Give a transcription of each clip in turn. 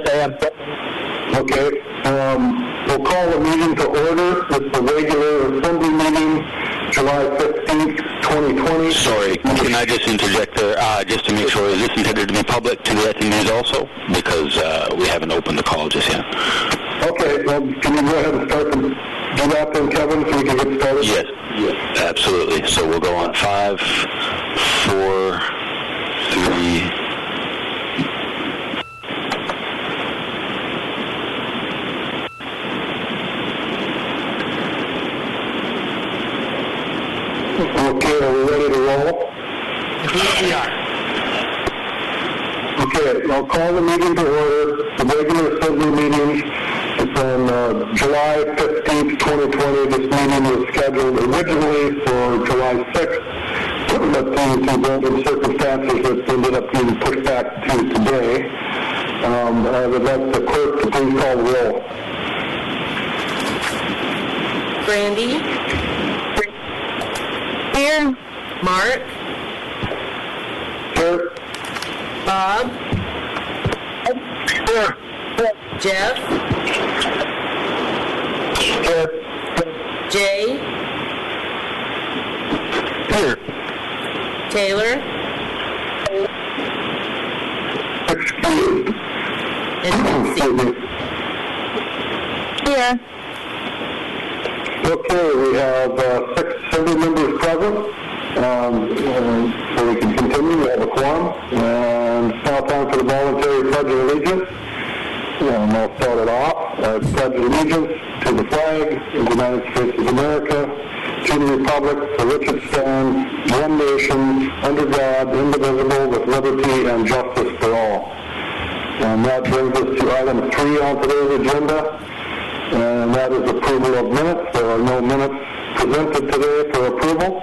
I am. Okay. We'll call the meeting to order. It's the regular assembly meeting, July 15th, 2020. Sorry, can I just interject there, just to make sure, is this intended to be public to the attendees also? Because we haven't opened the call just yet. Okay, well, can you go ahead and start to do that then, Kevin, so we can get started? Yes, absolutely. So we'll go on 5, 4, 3... Okay, are we ready to roll? We are. Okay, I'll call the meeting to order. The regular assembly meeting is on July 15th, 2020. This meeting was scheduled originally for July 6th, but due to random circumstances, it ended up being pushed back to today. I would like the clerk to please call the roll. Brandy? Here. Mark? Here. Bob? Here. Jeff? Here. Jay? Here. Taylor? Excused. And Nancy? Here. Okay, we have 6 assembly members present, so we can continue. We have a quorum, and it's now time for the voluntary pledge of allegiance. And I'll start it off. I pledge allegiance to the flag of the United States of America, to the republic for which it stands, one nation, under God, indivisible, with liberty and justice for all. And that brings us to item 3 on today's agenda. And that is approval of minutes. There are no minutes presented today for approval.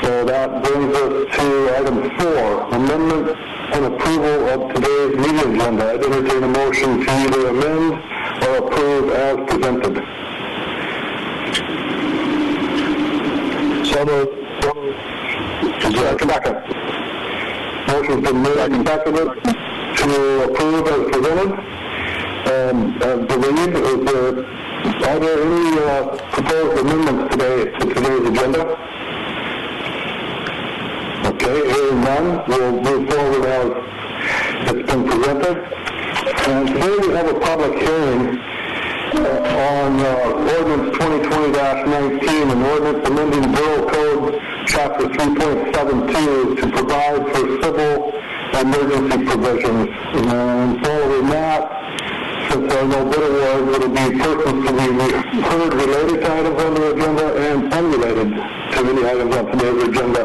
So that brings us to item 4, amendment and approval of today's meeting agenda. I'd entertain a motion to either amend or approve as presented. So moved. Second. Motion's been made and seconded to approve as presented. Are there any proposed amendments today to today's agenda? Okay, hearing none, we'll move forward as it's been presented. And today we have a public hearing on Ordinance 2020-19, an ordinance amending Borough Code Chapter 3.72 to provide for civil emergency provisions. And following that, since there are no bid awards, it will be persons to be heard related to items on the agenda and unrelated to any items on today's agenda.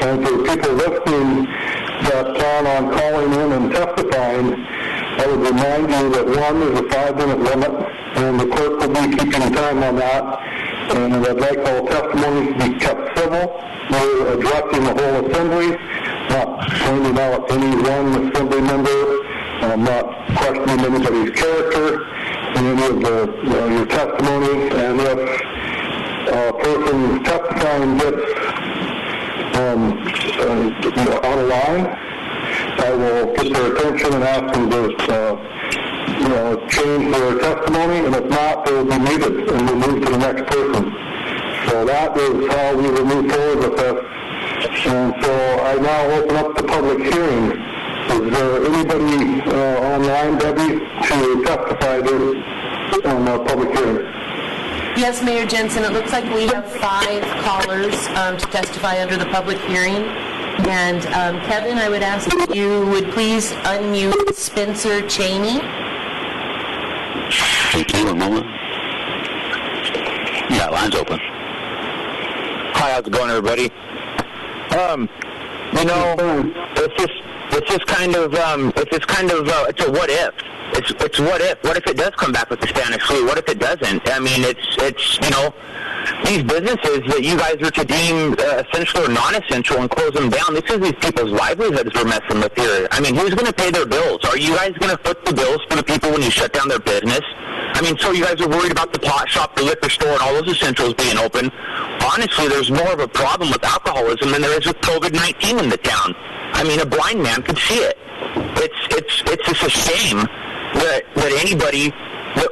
And for people listening that plan on calling in and testifying, I would remind you that 1 is a 5-minute limit, and the clerk will be keeping time on that. And I'd like all testimonies to be kept civil. We're addressing the whole assembly, not pointing out any one assembly member. I'm not questioning anybody's character in any of your testimony, and if a person testifying gets out of line, I will get their attention and ask them to change their testimony, and if not, they will be muted and we'll move to the next person. So that is how we will move forward with this. And so I now open up the public hearing. Is there anybody online, Debbie, to testify on the public hearing? Yes, Mayor Jensen, it looks like we have 5 callers to testify under the public hearing. And Kevin, I would ask if you would please unmute Spencer Cheney. Thank you. A moment. Yeah, line's open. Hi, how's it going, everybody? It's just kind of it's a what if. It's what if. What if it does come back with the Spanish flu? What if it doesn't? I mean, it's these businesses that you guys are to deem essential or non-essential and close them down. This is these people's livelihoods we're messing with here. I mean, who's going to pay their bills? Are you guys going to foot the bills for the people when you shut down their business? I mean, so you guys are worried about the pot shop, the liquor store, and all those essentials being open. Honestly, there's more of a problem with alcoholism than there is with COVID-19 in the town. I mean, a blind man could see it. It's just a shame that anybody they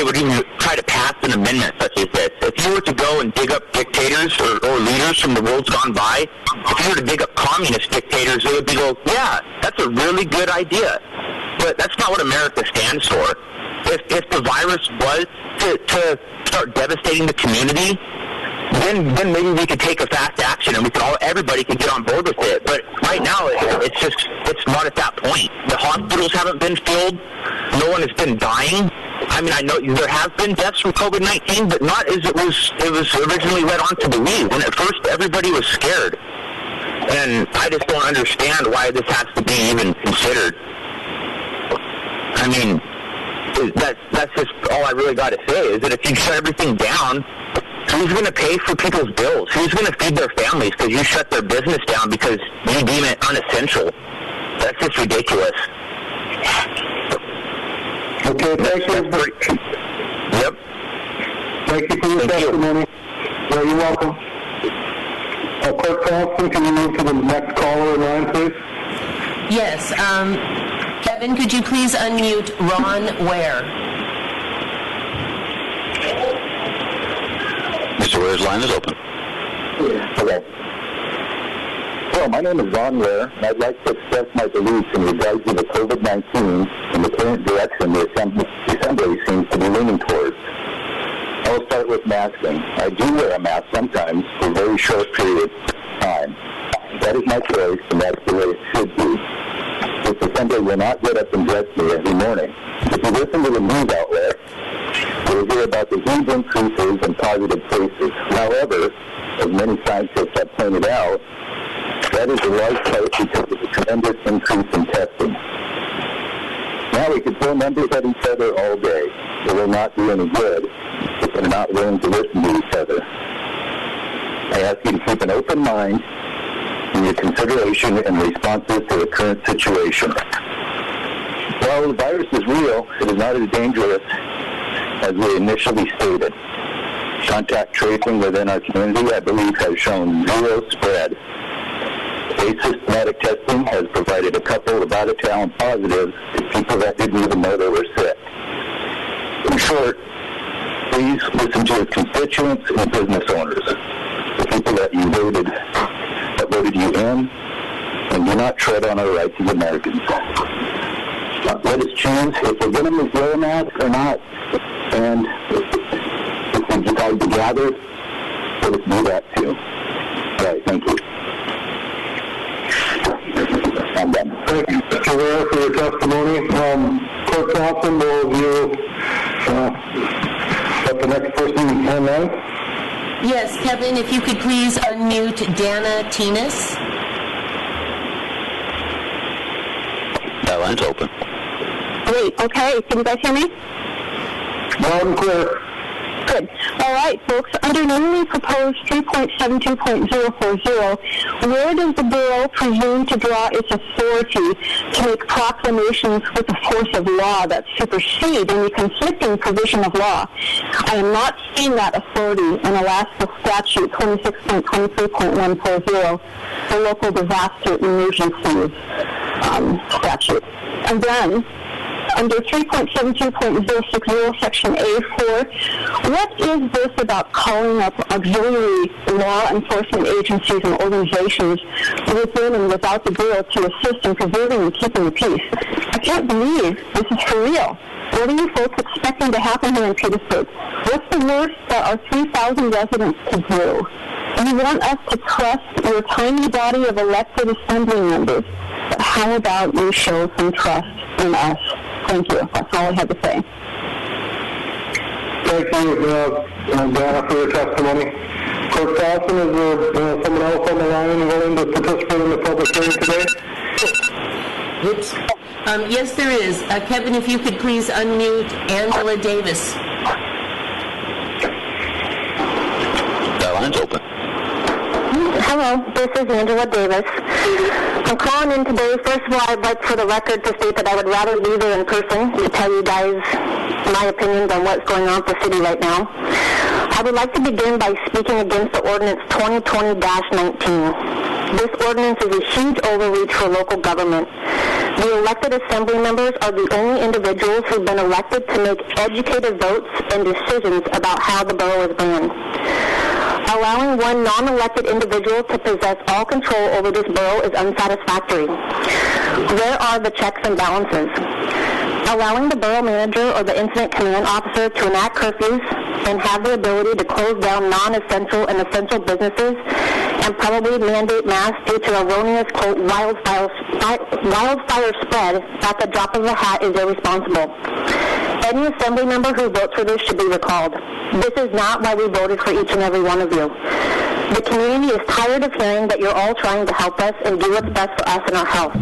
would even try to pass an amendment such as this. If you were to go and dig up dictators or leaders from the world's gone by, if you were to dig up communist dictators, they would be go, yeah, that's a really good idea. But that's not what America stands for. If the virus was to start devastating the community, then maybe we could take a fast action and everybody could get on board with it. But right now, it's not at that point. The hospitals haven't been filled. No one has been dying. I mean, I know there have been deaths from COVID-19, but not as it was originally led on to believe. And at first, everybody was scared. And I just don't understand why this has to be even considered. I mean, that's just all I really got to say, is that if you shut everything down, who's going to pay for people's bills? Who's going to feed their families because you shut their business down because you deem it unessential? That's just ridiculous. Okay, thank you. Yep. Thank you for your testimony. Well, you're welcome. Clerk Thompson, can you move to the next caller in line, please? Yes. Kevin, could you please unmute Ron Ware? Mr. Ware's line is open. Hello. Hello, my name is Ron Ware, and I'd like to express my beliefs in regards to the COVID-19 and the current direction the Assembly seems to be leaning towards. I will start with masking. I do wear a mask sometimes for very short periods of time. That is my choice, and that's the way it should be. This Assembly will not get up and dress me every morning. If you listen to the news outlet, you'll hear about the huge increases in positive cases. However, as many scientists have pointed out, that is a large part because of the tremendous increase in testing. Now we could throw numbers at each other all day. It will not do any good if we're not willing to listen to each other. I ask you to keep an open mind in your consideration and responses to the current situation. While the virus is real, it is not as dangerous as we initially stated. Contact tracing within our community, I believe, has shown zero spread. Asystematic testing has provided a couple of out-of-town positives to people that didn't even know they were sick. In short, please listen to your constituents and business owners, the people that voted you in, and do not tread on our rights as Americans. Let us choose if we're going to wear a mask or not, and if we decide to gather, let us do that too. All right, thank you. I'm done. Thank you, Mr. Ware, for your testimony. Clerk Thompson, will you let the next person in line? Yes, Kevin, if you could please unmute Dana Tinas. That line's open. Great. Okay. Can you guys hear me? Loud and clear. Good. All right, folks. Under newly proposed 3.72.040, where does the Borough presume to draw its authority to make proclamations with the force of law that supersede any conflicting provision of law? I am not seeing that authority in Alaska Statute 26.23.140, the Local Disaster Emergencies statute. And then, under 3.72.060, Section A4, what is this about calling up auxiliary law enforcement agencies and organizations within and without the Bureau to assist in preserving and keeping the peace? I can't believe this is for real. What are you folks expecting to happen here in Petersburg? What's the worst that our 3,000 residents could do? You want us to trust your tiny body of elected assembly members, but how about you show some trust in us? Thank you. That's all I had to say. Thank you, Dana, for your testimony. Clerk Thompson, is there someone else on the line willing to participate in the public hearing today? Oops. Yes, there is. Kevin, if you could please unmute Angela Davis. That line's open. Hello, this is Angela Davis. I'm calling in today. First of all, I'd like for the record to state that I would rather be there in person to tell you guys my opinions on what's going on with the city right now. I would like to begin by speaking against the ordinance 2020-19. This ordinance is a huge overreach for local government. The elected assembly members are the only individuals who've been elected to make educated votes and decisions about how the borough is ran. Allowing one non-elected individual to possess all control over this borough is unsatisfactory. Where are the checks and balances? Allowing the borough manager or the incident command officer to enact curfews and have the ability to close down non-essential and essential businesses and probably mandate masks due to erroneous, quote, wildfire spread at the drop of a hat is irresponsible. Any assembly member who votes for this should be recalled. This is not why we voted for each and every one of you. The community is tired of hearing that you're all trying to help us and do what's best for us and our health.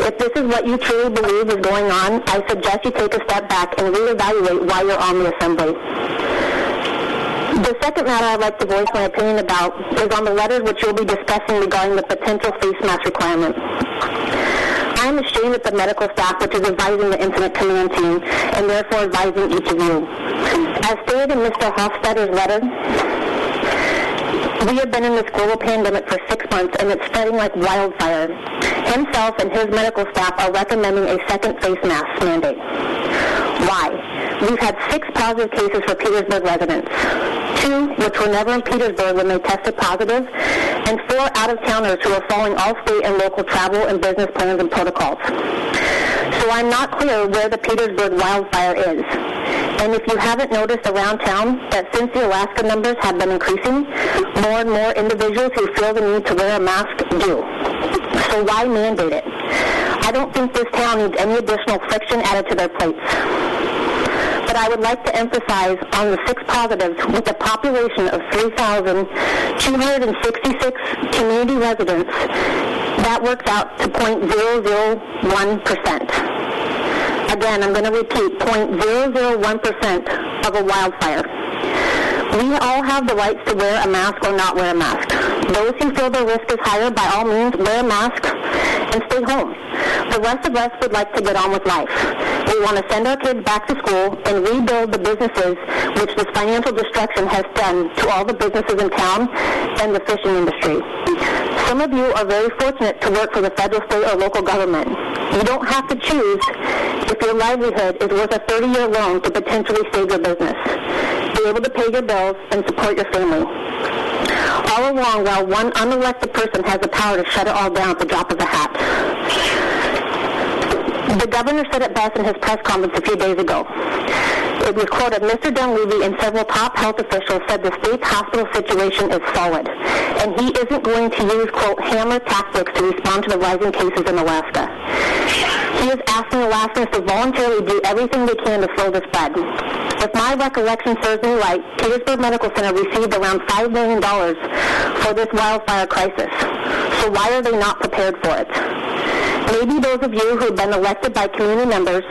If this is what you truly believe is going on, I suggest you take a step back and reevaluate why you're on the assembly. The second matter I'd like to voice my opinion about is on the letters which you'll be discussing regarding the potential face mask requirement. I am ashamed at the medical staff which is advising the incident command team and therefore advising each of you. As stated in Mr. Hofstadter's letter, we have been in this global pandemic for 6 months and it's spreading like wildfire. Himself and his medical staff are recommending a second face mask mandate. Why? We've had 6 positive cases for Petersburg residents, 2 which were never in Petersburg when they tested positive, and 4 out-of-towners who are following all state and local travel and business plans and protocols. So I'm not clear where the Petersburg wildfire is. And if you haven't noticed around town that since the Alaska numbers have been increasing, more and more individuals who feel the need to wear a mask do. So why mandate it? I don't think this town needs any additional friction added to their plates. But I would like to emphasize on the 6 positives with a population of 3,266 community residents, that works out to 0.001%. Again, I'm going to repeat, 0.001% of a wildfire. We all have the rights to wear a mask or not wear a mask. Those who feel their risk is higher, by all means, wear a mask and stay home. The rest of us would like to get on with life. We want to send our kids back to school and rebuild the businesses which this financial destruction has done to all the businesses in town and the fishing industry. Some of you are very fortunate to work for the federal, state, or local government. You don't have to choose if your livelihood is worth a 30-year loan to potentially save your business. Be able to pay your bills and support your family. All along, while one unelected person has the power to shut it all down at the drop of a hat. The governor said it best in his press conference a few days ago. It was quoted, Mr. Dunleavy and several top health officials said the state's hospital situation is solid, and he isn't going to use, quote, hammer tactics to respond to the rising cases in Alaska. He is asking Alaskans to voluntarily do everything they can to slow the spread. If my recollection serves me right, Petersburg Medical Center received around $5 million for this wildfire crisis. So why are they not prepared for it? Maybe those of you who have been elected by community members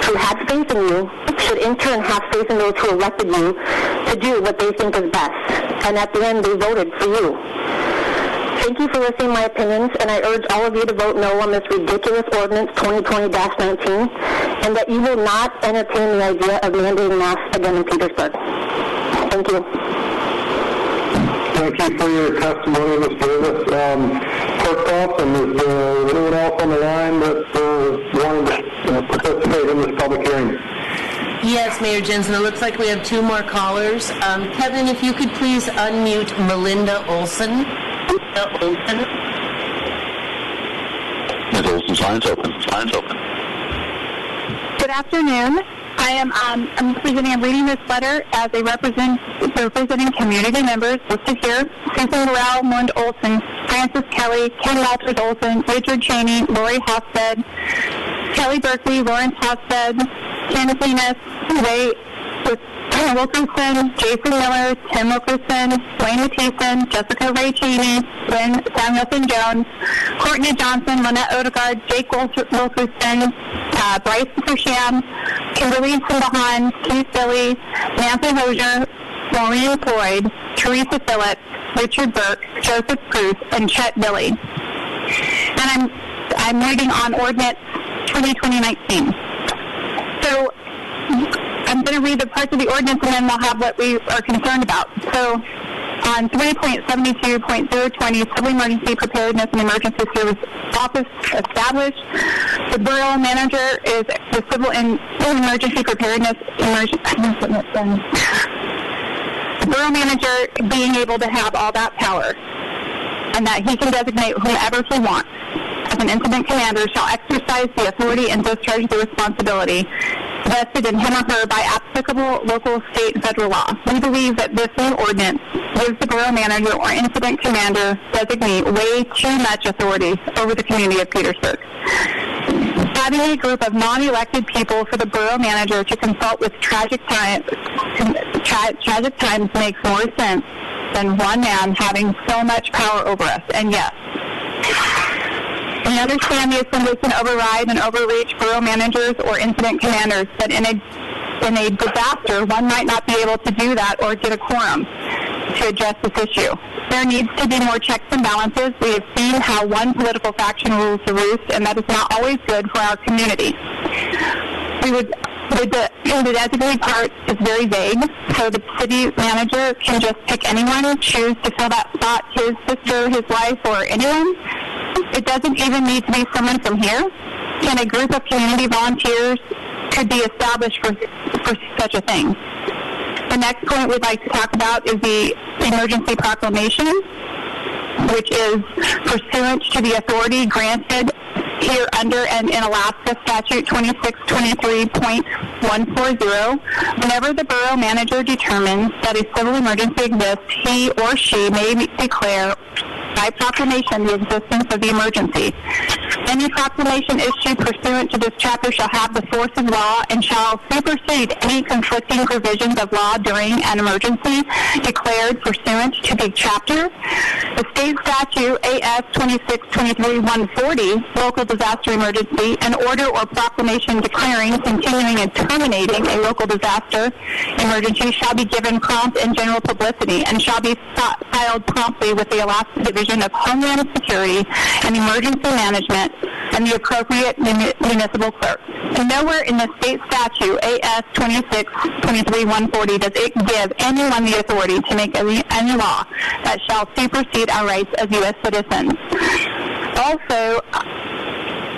who had faith in you should in turn have faith in those who elected you to do what they think is best. And at the end, they voted for you. Thank you for listening to my opinions, and I urge all of you to vote no on this ridiculous ordinance 2020-19, and that you will not entertain the idea of mandating masks again in Petersburg. Thank you. Thank you for your testimony, Ms. Davis. Clerk Dawson, is there anyone else on the line that wanted to participate in this public hearing? Yes, Mayor Jensen, it looks like we have 2 more callers. Kevin, if you could please unmute Melinda Olson. Ms. Olson's line's open. Good afternoon. I'm reading this letter as representing community members listed here: Susan Burrell, Mund Olson, Francis Kelly, Ken Walters Olson, Richard Cheney, Lori Hofstad, Kelly Berkeley, Lawrence Hofstad, Kenneth Enos, Ray Wilkerson, Jason Miller, Tim Wilkerson, Wayne Matheson, Jessica Ray Cheney, Lynn Samuelson Jones, Courtney Johnson, Lynette Odegaard, Jake Wilkerson, Bryce Kersham, Kimberly Simbahan, Keith Billy, Nancy Hosier, Maureen Floyd, Teresa Phillips, Richard Burke, Joseph Cruz, and Chet Billy. And I'm reading on Ordinance 2020-19. So I'm going to read the parts of the ordinance and then we'll have what we are concerned about. So On 3.72.020, Civil Emergency Preparedness and Emergency Service Office established. The Borough Manager is the Civil and Emergency Preparedness the Borough Manager being able to have all that power, and that he can designate whomever he wants as an incident commander shall exercise the authority and discharge the responsibility vested in him or her by applicable local, state, and federal law. We believe that this new ordinance gives the Borough Manager or incident commander designate way too much authority over the community of Petersburg. Having a group of non-elected people for the Borough Manager to consult with tragic times makes more sense than one man having so much power over us. And yes, we understand the Assembly can override and overreach Borough Managers or incident commanders, but in a disaster, one might not be able to do that or get a quorum to address this issue. There needs to be more checks and balances. We have seen how one political faction rules the roost, and that is not always good for our community. The designated part is very vague, so the city manager can just pick anyone, choose to fill that spot, his sister, his wife, or anyone. It doesn't even need to be someone from here. And a group of community volunteers could be established for such a thing. The next point we'd like to talk about is the emergency proclamation, which is pursuant to the authority granted here under and in Alaska Statute 2623.140. Whenever the Borough Manager determines that a civil emergency exists, he or she may declare by proclamation the existence of the emergency. Any proclamation issued pursuant to this chapter shall have the force of law and shall supersede any conflicting provisions of law during an emergency declared pursuant to the chapter. The state statute AS 2623-140, local disaster emergency, an order or proclamation declaring, continuing, and terminating a local disaster emergency shall be given prompt and general publicity and shall be filed promptly with the Alaska Division of Homeland Security and Emergency Management and the appropriate municipal clerk. And nowhere in the state statute AS 2623-140 does it give anyone the authority to make any law that shall supersede our rights as U.S. citizens. Also,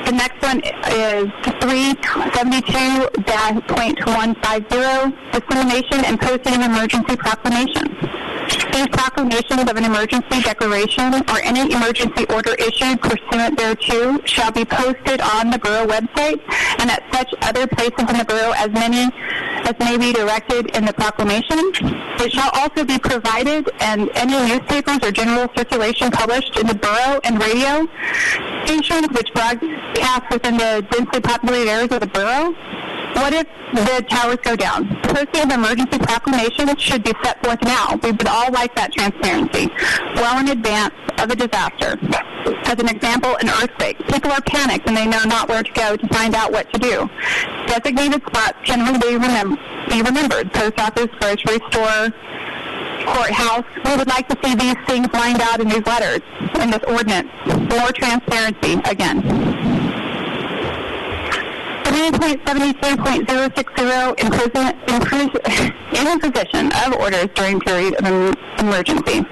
the next one is 372.150, dissemination and posting of emergency proclamations. These proclamations of an emergency declaration or any emergency order issued pursuant thereto shall be posted on the Borough website and at such other places in the Borough as may be directed in the proclamation. It shall also be provided and any newspapers or general circulation published in the Borough and radio stations which broadcast within the densely populated areas of the Borough. What if the towers go down? Posting of emergency proclamations should be set forth now. We would all like that transparency, well in advance of a disaster. As an example, an earthquake. People are panicked and they know not where to go to find out what to do. Designated spots can be remembered. Post office, grocery store, courthouse. We would like to see these things lined out in these letters, in this ordinance. More transparency again. 3.72.060, imposition of orders during period of emergency.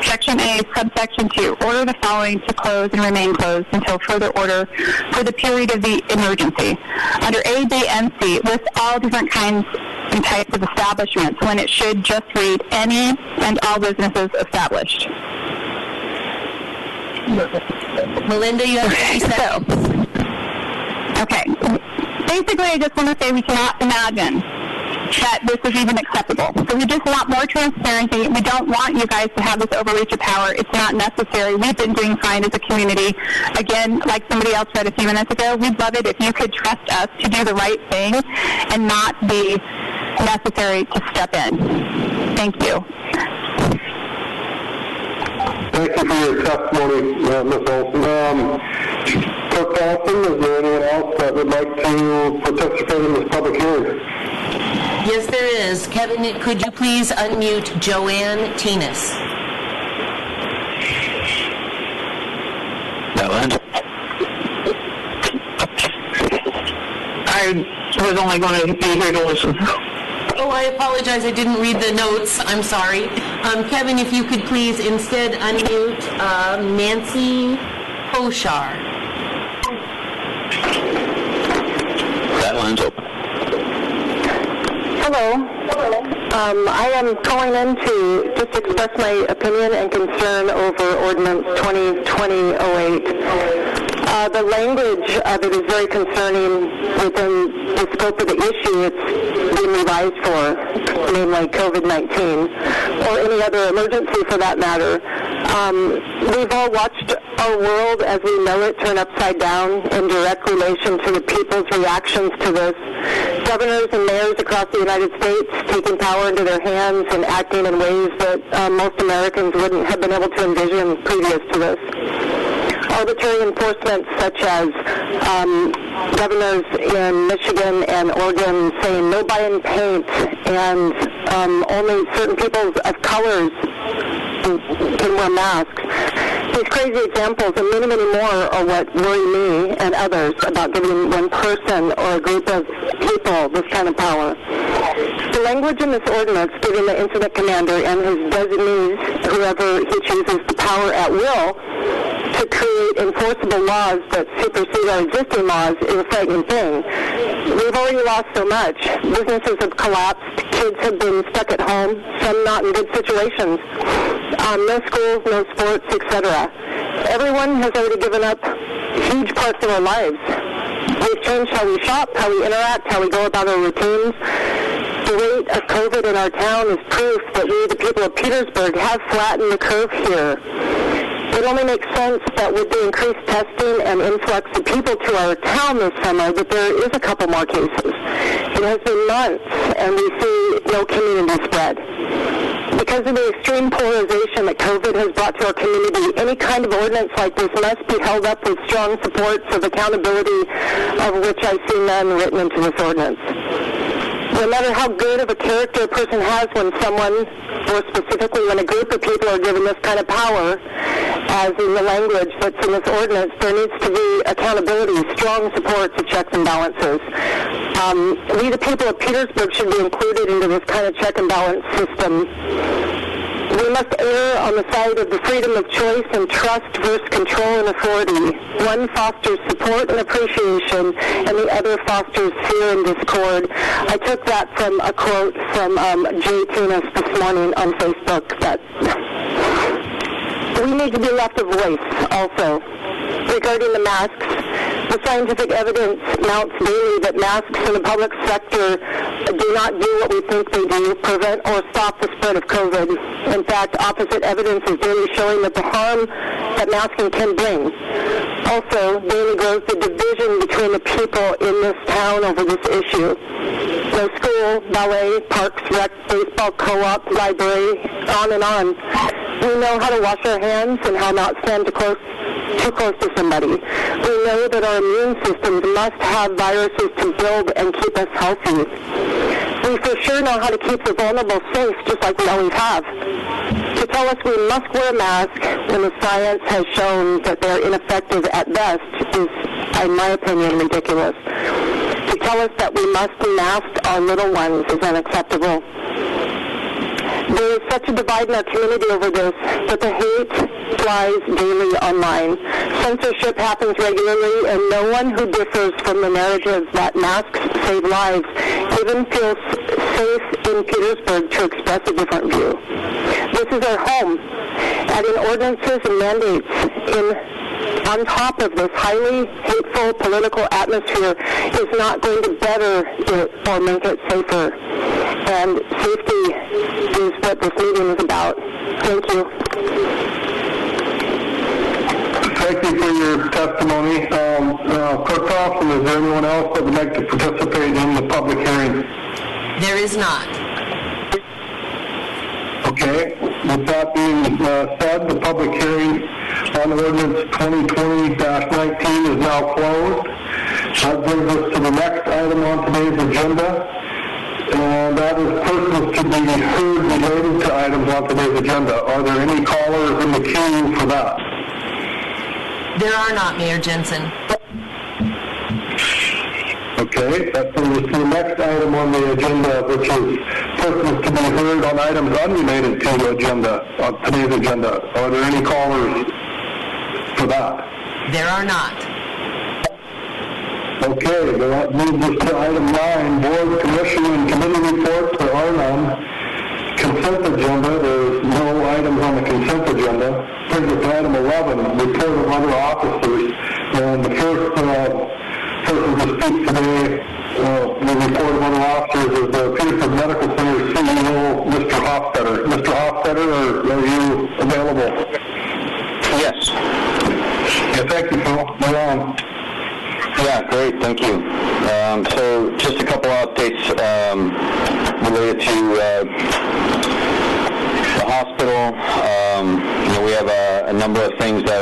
Section A, subsection 2, order the following to close and remain closed until further order for the period of the emergency. Under A, B, and C, list all different kinds and types of establishments when it should just read any and all businesses established. Melinda, you have 30 seconds. Okay. Basically, I just want to say we cannot imagine that this is even acceptable. So we just want more transparency. We don't want you guys to have this overreach of power. It's not necessary. We've been doing fine as a community. Again, like somebody else said a few minutes ago, we'd love it if you could trust us to do the right thing and not be necessary to step in. Thank you. Thank you for your testimony, Ms. Olson. Clerk Olson, is there anyone else that would like to participate in this public hearing? Yes, there is. Kevin, could you please unmute Joanne Tinas? I was only going to be here to listen. Oh, I apologize. I didn't read the notes. I'm sorry. Kevin, if you could please instead unmute Nancy Hoshar. That line's open. Hello. I am calling in to just express my opinion and concern over Ordinance 2020-08. The language of it is very concerning within the scope of the issue it's being revised for, namely COVID-19, or any other emergency for that matter. We've all watched our world as we know it turn upside down in direct relation to the people's reactions to this. Governors and mayors across the United States taking power into their hands and acting in ways that most Americans wouldn't have been able to envision previous to this. Arbitrary enforcement such as governors in Michigan and Oregon saying no buying paint and only certain people of colors can wear masks. These crazy examples and many, many more are what worry me and others about giving one person or a group of people this kind of power. The language in this ordinance giving the incident commander and his designees, whoever he chooses, the power at will to create enforceable laws that supersede our existing laws is a frightening thing. We've already lost so much. Businesses have collapsed. Kids have been stuck at home, some not in good situations. No schools, no sports, etc. Everyone has already given up huge parts of our lives. We've changed how we shop, how we interact, how we go about our routines. The rate of COVID in our town is proof that we, the people of Petersburg, have flattened the curve here. It only makes sense that with the increased testing and influx of people to our town this summer that there is a couple more cases. It has been months, and we see no community spread. Because of the extreme polarization that COVID has brought to our community, any kind of ordinance like this must be held up with strong supports of accountability, of which I see none written into this ordinance. No matter how good of a character a person has when someone, or specifically when a group of people are given this kind of power, as in the language that's in this ordinance, there needs to be accountability, strong supports of checks and balances. We, the people of Petersburg, should be included into this kind of check and balance system. We must err on the side of the freedom of choice and trust versus control and authority. One fosters support and appreciation, and the other fosters fear and discord. I took that from a quote from Jay Tunis this morning on Facebook. That we need to be left a voice also. Regarding the masks, the scientific evidence mounts daily that masks in the public sector do not do what we think they do, prevent or stop the spread of COVID. In fact, opposite evidence is daily showing that the harm that masking can bring. Also, daily grows the division between the people in this town over this issue. No school, ballet, parks, rec, baseball, co-op, library, on and on. We know how to wash our hands and how not stand too close to somebody. We know that our immune systems must have viruses to build and keep us healthy. We for sure know how to keep the vulnerable safe, just like we always have. To tell us we must wear a mask when the science has shown that they're ineffective at best is, in my opinion, ridiculous. To tell us that we must mask our little ones is unacceptable. There is such a divide in our community over this that the hate flies daily online. Censorship happens regularly, and no one who differs from the narrative that masks save lives even feels safe in Petersburg to express a different view. This is our home. Adding ordinances and mandates on top of this highly hateful political atmosphere is not going to better it or make it safer. And safety is what this meeting is about. Thank you. Thank you for your testimony. Clerk Thompson, is there anyone else that would like to participate in the public hearing? There is not. Okay. With that being said, the public hearing on ordinance 2020-19 is now closed. That brings us to the next item on today's agenda, and that is persons to be heard related to items on today's agenda. Are there any callers in the queue for that? There are not, Mayor Jensen. Okay, that brings us to the next item on the agenda, which is persons to be heard on items unrelated to the agenda, on today's agenda. Are there any callers for that? There are not. Okay, that moves us to item 9, board, commission, and committee reports. There are none. Consent agenda, there's no items on the consent agenda. Brings us to item 11, report of other officers. And the first person to speak today, the report of other officers, is the Petersburg Medical Center CEO, Mr. Hofstetter. Mr. Hofstetter, are you available? Yes. Yeah, thank you, Phil. Go on. Yeah, great. Thank you. So just a couple updates related to the hospital. We have a number of things that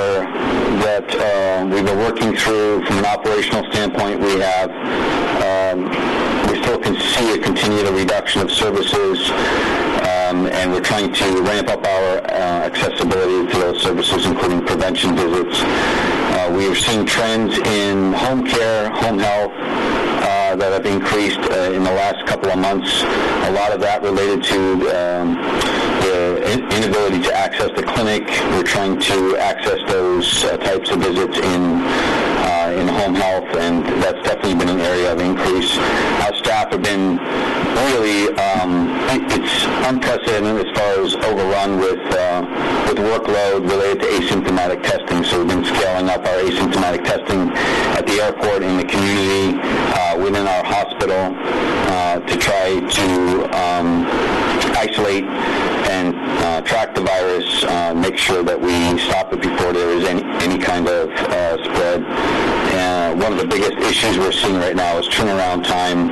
we've been working through from an operational standpoint. We still can see a continued reduction of services, and we're trying to ramp up our accessibility to those services, including prevention visits. We are seeing trends in home care, home health, that have increased in the last couple of months. A lot of that related to the inability to access the clinic. We're trying to access those types of visits in home health, and that's definitely been an area of increase. Our staff have been really, it's unprecedented as far as overrun with workload related to asymptomatic testing. So we've been scaling up our asymptomatic testing at the airport, in the community, within our hospital, to try to isolate and track the virus, make sure that we stop it before there is any kind of spread. One of the biggest issues we're seeing right now is turnaround time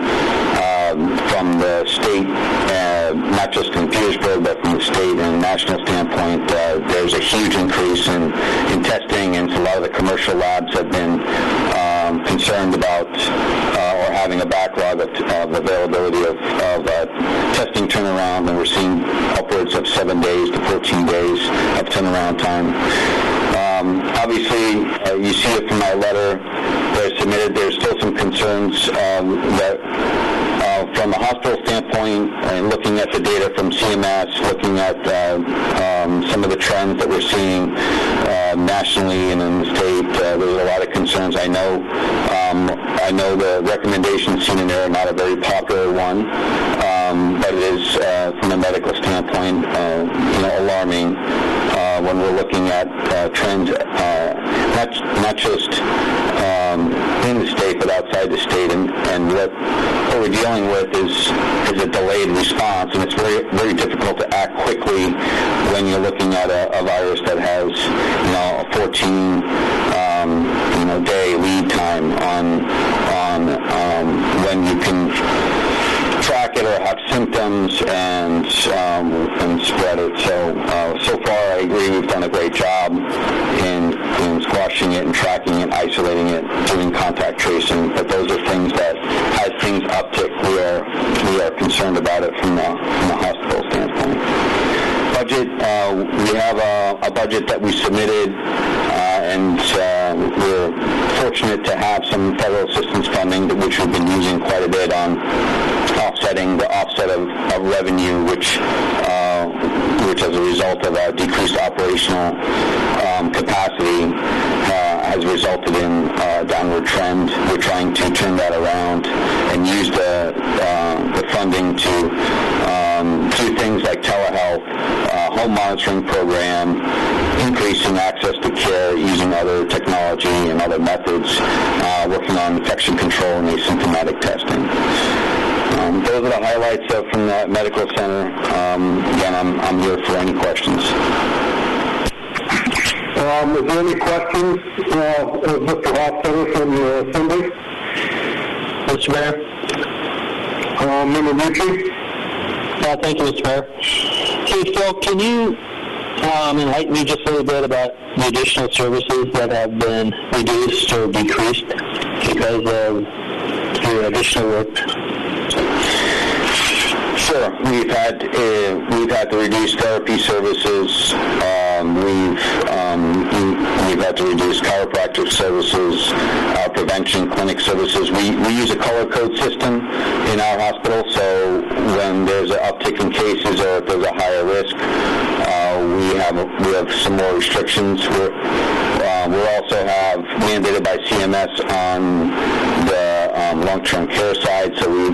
from the state, not just in Petersburg, but from the state and national standpoint. There's a huge increase in testing, and so a lot of the commercial labs have been concerned about or having a backlog of availability of testing turnaround, and we're seeing upwards of 7 days to 14 days of turnaround time. Obviously, you see it from my letter that I submitted. There's still some concerns that from a hospital standpoint, and looking at the data from CMS, looking at some of the trends that we're seeing nationally and in the state, there's a lot of concerns. I know the recommendations seen in there are not a very popular one, but it is, from a medical standpoint, alarming when we're looking at trends, not just in the state, but outside the state, and what we're dealing with is a delayed response, and it's very, very difficult to act quickly when you're looking at a virus that has, a 14 day lead time on when you can track it or have symptoms and spread it. So far, I agree we've done a great job in squashing it and tracking it, isolating it, doing contact tracing. But those are things that, as things uptick, we are concerned about it from the hospital standpoint. Budget, we have a budget that we submitted, and we're fortunate to have some federal assistance funding, which we've been using quite a bit on offsetting the offset of revenue, which as a result of our decreased operational capacity has resulted in a downward trend. We're trying to turn that around and use the funding to do things like telehealth, home monitoring program, increasing access to care using other technology and other methods, working on infection control and asymptomatic testing. Those are the highlights from the medical center. Again, I'm here for any questions. Is there any questions, Mr. Hofstetter from the Assembly? Mr. Mayor. Member Mucci? Thank you, Mr. Mayor. Hey, Phil, can you enlighten me just a little bit about the additional services that have been reduced or decreased because of your additional work? Sure. Sure, we've had to reduce therapy services. We've had to reduce chiropractic services, prevention clinic services. We use a color code system in our hospital, so when there's an uptick in cases or if there's a higher risk, we have some more restrictions. We also have mandated by CMS on the long-term care side, so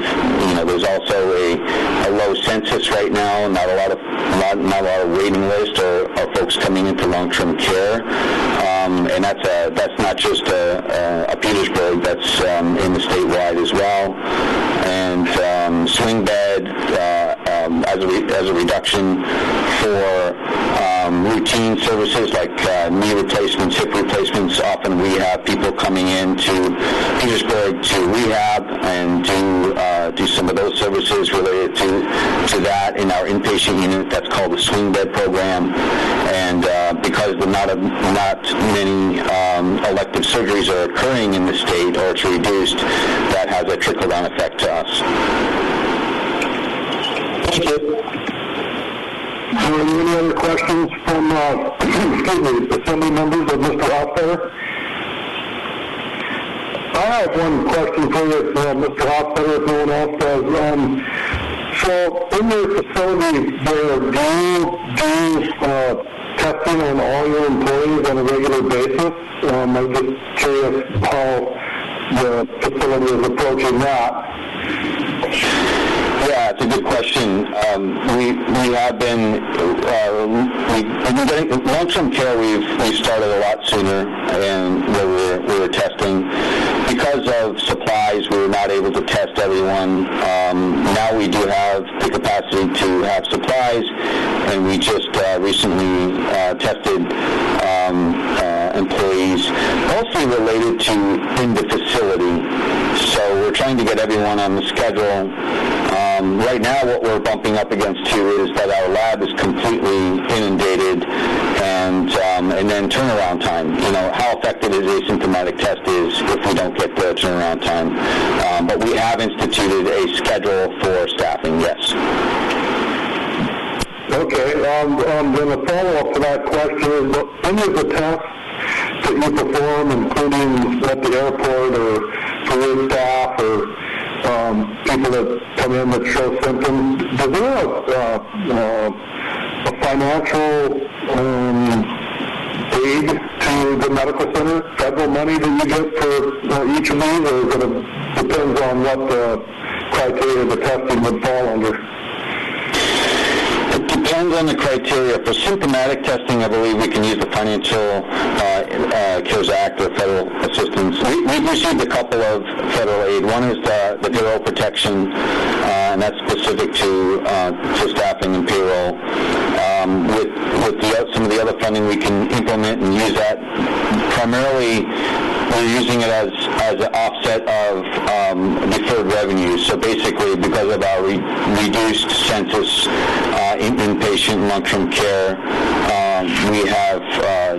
there's also a low census right now, not a lot of waiting list or folks coming into long-term care, and that's not just a Petersburg, that's in the statewide as well, and swing bed as a reduction for routine services like knee replacements, hip replacements. Often we have people coming into Petersburg to rehab and do some of those services related to that in our inpatient unit. That's called the swing bed program. And because not many elective surgeries are occurring in the state, or it's reduced, that has a trickle-down effect to us. Thank you. Any other questions from assembly members of Mr. Hofstetter? I have one question for you, Mr. Hofstetter, if no one else does. So in your facility there, do you do testing on all your employees on a regular basis? I'm just curious how the facility is approaching that. Yeah, it's a good question. We have been long-term care. We've started a lot sooner, and we were testing because of supplies. We were not able to test everyone. Now we do have the capacity to have supplies, and we just recently tested employees, mostly related to in the facility. So we're trying to get everyone on the schedule. Right now, what we're bumping up against too is that our lab is completely inundated, and then turnaround time. How effective is asymptomatic test is if we don't get the turnaround time. But we have instituted a schedule for staffing. Yes. Okay. Then a follow-up to that question is: any of the tests that you perform, including at the airport or for your staff or people that come in that show symptoms, does there a financial aid to the medical center, federal money that you get for each of these, or is it depends on what the criteria the testing would fall under? It depends on the criteria. For symptomatic testing, I believe we can use the Financial CARES Act or federal assistance. We've received a couple of federal aid. One is the payroll protection, and that's specific to staffing and payroll. With some of the other funding, we can implement and use that. Primarily, we're using it as an offset of deferred revenues. So basically, because of our reduced census in inpatient long-term care, we have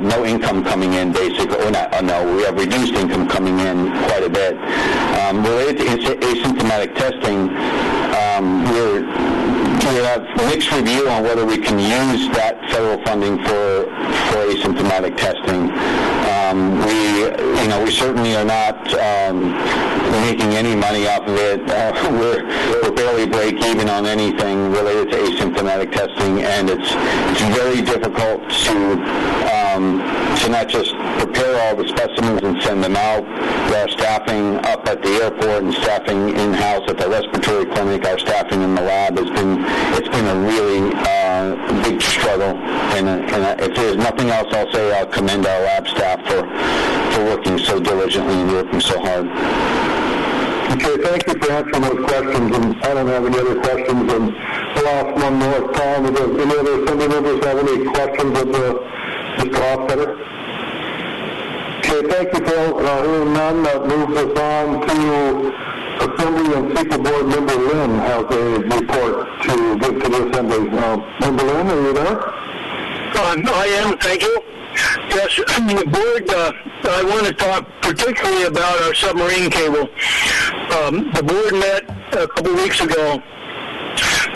no income coming in, basically, or not, no, we have reduced income coming in quite a bit. Related to asymptomatic testing, we have mixed review on whether we can use that federal funding for asymptomatic testing. We certainly are not making any money off of it. We're barely break even on anything related to asymptomatic testing, and it's very difficult to not just prepare all the specimens and send them out. Our staffing up at the airport and staffing in-house at the respiratory clinic, our staffing in the lab it's been a really big struggle. And if there's nothing else, I'll say I'll commend our lab staff for working so diligently and working so hard. Okay, thank you for answering those questions, and I don't have any other questions, and we'll ask one more time. Does any other assembly members have any questions of Mr. Hofstetter? Okay, thank you, Phil. Hearing none, that moves us on to Assembly and Super Board Member Lynn has a report to give to the Assembly. Member Lynn, are you there? I am, thank you. Yes, the board, I want to talk particularly about our submarine cable. The board met a couple weeks ago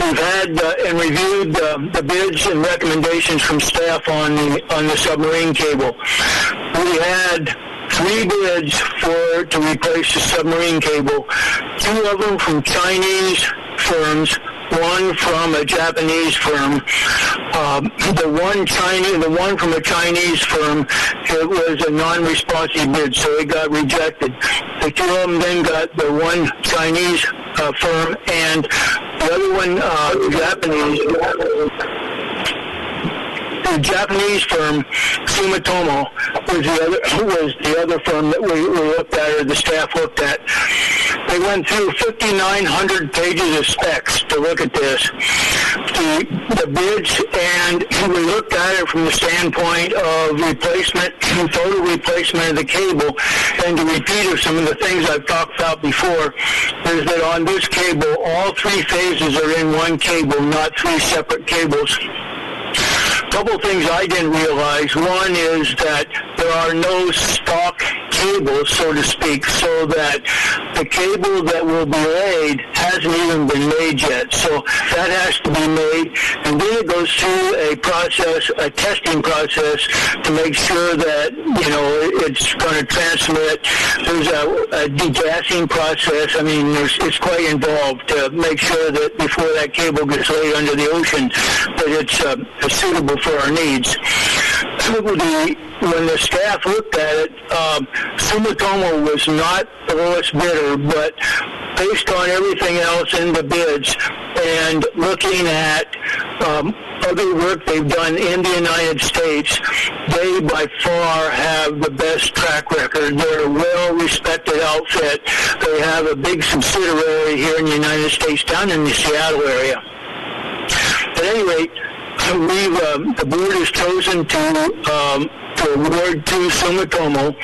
We've had and reviewed the bids and recommendations from staff on the submarine cable. We had 3 bids to replace the submarine cable. 2 of them from Chinese firms, 1 from a Japanese firm. The one from a Chinese firm, it was a non-responsive bid, so it got rejected. The 2 of them then got the one Chinese firm, and the other one, the Japanese firm, Sumitomo, was the other firm that we looked at, or the staff looked at. They went through 5,900 pages of specs to look at this, the bids, and we looked at it from the standpoint of total replacement of the cable. And to repeat of some of the things I've talked about before, is that on this cable, all 3 phases are in one cable, not 3 separate cables. Couple things I didn't realize. One is that there are no stock cables, so to speak, so that the cable that will be laid hasn't even been made yet. So that has to be made, and then it goes through a testing process to make sure that, it's going to transmit. There's a degassing process. I mean, it's quite involved to make sure that before that cable gets laid under the ocean, that it's suitable for our needs. When the staff looked at it, Sumitomo was not the lowest bidder, but based on everything else in the bids and looking at other work they've done in the United States, they by far have the best track record. They're a well-respected outfit. They have a big subsidiary here in the United States, down in the Seattle area. At any rate, the board has chosen to award to Sumitomo.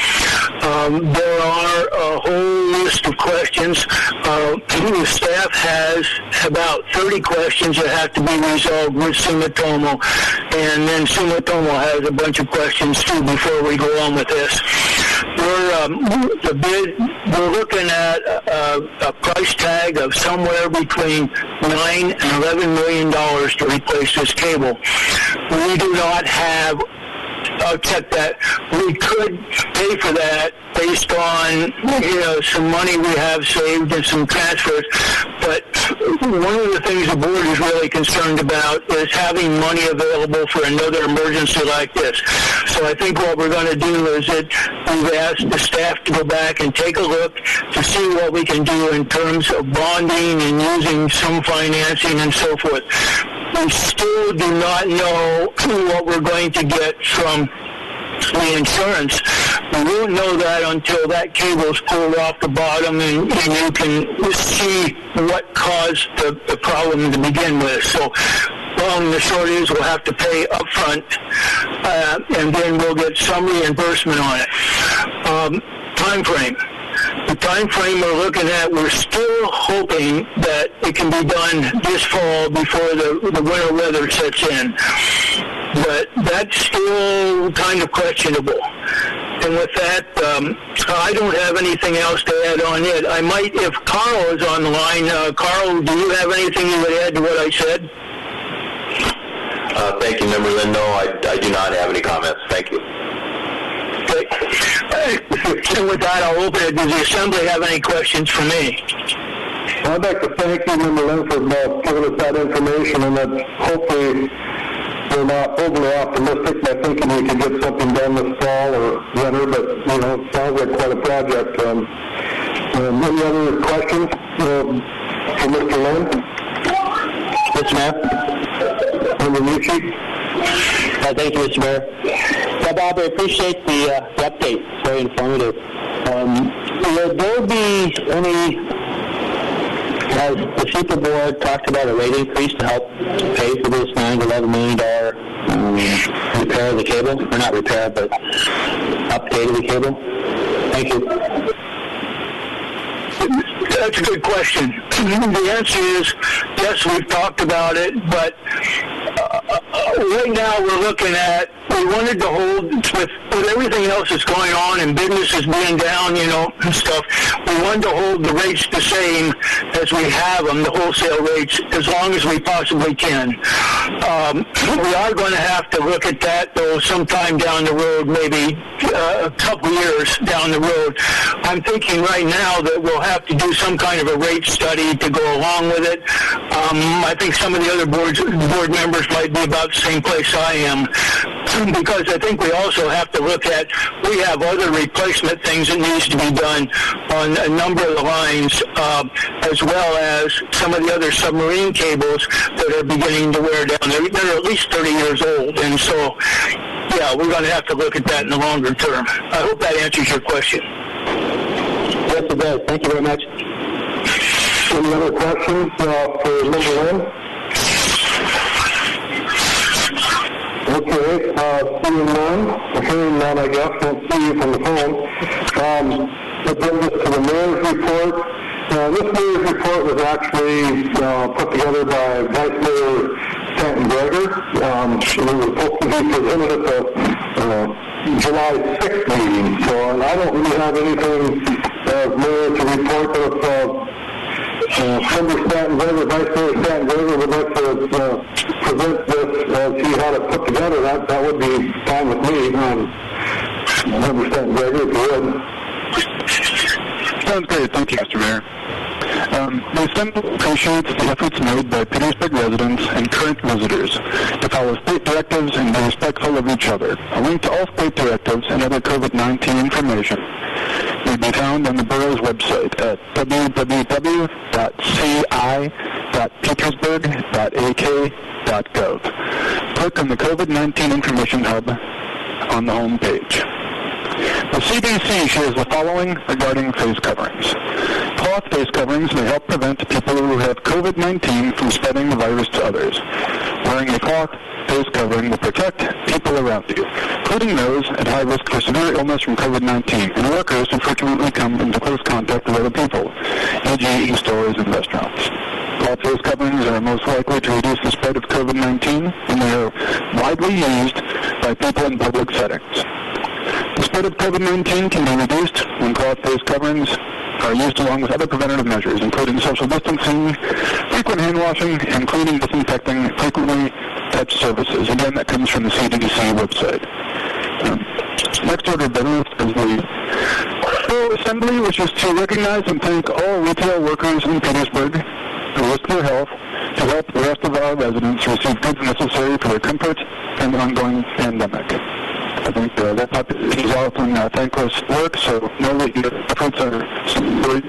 There are a whole list of questions. The staff has about 30 questions that have to be resolved with Sumitomo, and then Sumitomo has a bunch of questions too before we go on with this. We're looking at a price tag of somewhere between $9 and $11 million to replace this cable. We do not have, I'll check that, we could pay for that based on, some money we have saved and some transfers. But one of the things the board is really concerned about is having money available for another emergency like this. So I think what we're going to do is that we've asked the staff to go back and take a look to see what we can do in terms of bonding and using some financing and so forth. We still do not know what we're going to get from the insurance. We won't know that until that cable's pulled off the bottom and you can see what caused the problem to begin with. So long and the short is we'll have to pay up front, and then we'll get some reimbursement on it. Time frame. The time frame we're looking at, we're still hoping that it can be done this fall before the winter weather sets in. But that's still kind of questionable. And with that, I don't have anything else to add on it. I might, if Carl is on the line. Carl, do you have anything you would add to what I said? Thank you, Member Lynn. No, I do not have any comments. Thank you. Okay. And with that, I'll open it. Does the Assembly have any questions for me? I'd like to thank you, Member Lynn, for giving us that information, and that hopefully we're not overly optimistic by thinking we can get something done this fall or winter, but, it sounds like quite a project. Any other questions for Mr. Lynn? Mr. Mayor? Member Mucci? Thank you, Mr. Mayor. Yeah, Bob, I appreciate the update. It's very informative. Will there be any, has the Super Board talked about a rate increase to help pay for this $9 to $11 million repair of the cable? Or not repair, but update of the cable? Thank you. That's a good question. The answer is yes, we've talked about it, but Right now, we're looking at, we wanted to hold, with everything else that's going on and businesses being down, and stuff, we wanted to hold the rates the same as we have them, the wholesale rates, as long as we possibly can. We are going to have to look at that, though, sometime down the road, maybe a couple years down the road. I'm thinking right now that we'll have to do some kind of a rate study to go along with it. I think some of the other board members might be about the same place I am, because I think we also have to look at, we have other replacement things that needs to be done on a number of the lines, as well as some of the other submarine cables that are beginning to wear down. They're at least 30 years old, and so, yeah, we're going to have to look at that in the longer term. I hope that answers your question. Yes, it does. Thank you very much. Any other questions for Linda Lynn? Okay, hearing none, I guess, won't see you from the phone. That brings us to the mayor's report. This mayor's report was actually put together by Vice Mayor Stanton Greger. It was supposed to be presented at the July 6th meeting, so I don't really have anything as mayor to report, but if Senator Stanton Greger, Vice Mayor Stanton Greger would like to present this as he had it put together, that would be fine with me. Senator Stanton Greger, if you would. Sounds great. Thank you, Mr. Mayor. The Assembly appreciates the efforts made by Petersburg residents and current visitors to follow state directives and be respectful of each other. A link to all state directives and other COVID-19 information may be found on the borough's website at www.ci.petersburg.ak.gov. Click on the COVID-19 Information Hub on the home page. The CDC shares the following regarding face coverings. Cloth face coverings may help prevent people who have COVID-19 from spreading the virus to others. Wearing a cloth face covering will protect people around you, including those at high risk for severe illness from COVID-19 and workers who frequently come into close contact with other people, e.g. in stores and restaurants. Cloth face coverings are most likely to reduce the spread of COVID-19, and they are widely used by people in public settings. The spread of COVID-19 can be reduced when cloth face coverings are used along with other preventative measures, including social distancing, frequent hand washing, and cleaning, disinfecting, frequently touched surfaces. Again, that comes from the CDC website. Next order of business is the Borough Assembly wishes to recognize and thank all retail workers in Petersburg who risk their health to help the rest of our residents receive goods necessary for their comfort and the ongoing pandemic. I think that population is often thankless work, so know that your efforts are great.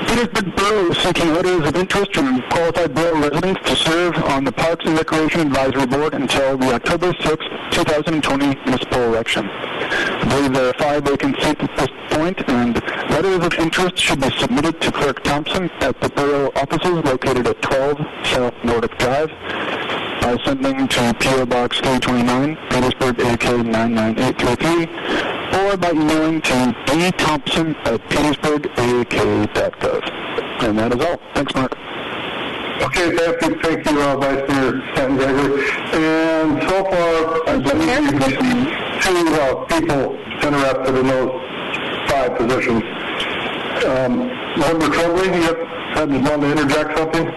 Petersburg Borough is seeking letters of interest from qualified borough residents to serve on the Parks and Recreation Advisory Board until the October 6, 2020 municipal election. I believe there are 5 vacant seats at this point, and letters of interest should be submitted to Clerk Thompson at the borough offices located at 12 South Nordic Drive, by sending to P.O. Box 329, Petersburg, AK 99833, or by emailing to bthompson@petersburgak.gov. And that is all. Thanks, Mark. Okay, thank you, Vice Mayor Stanton Greger. And so far, I believe we've got 2 people interested in those 5 positions. Member Tremblay, you want to interject something?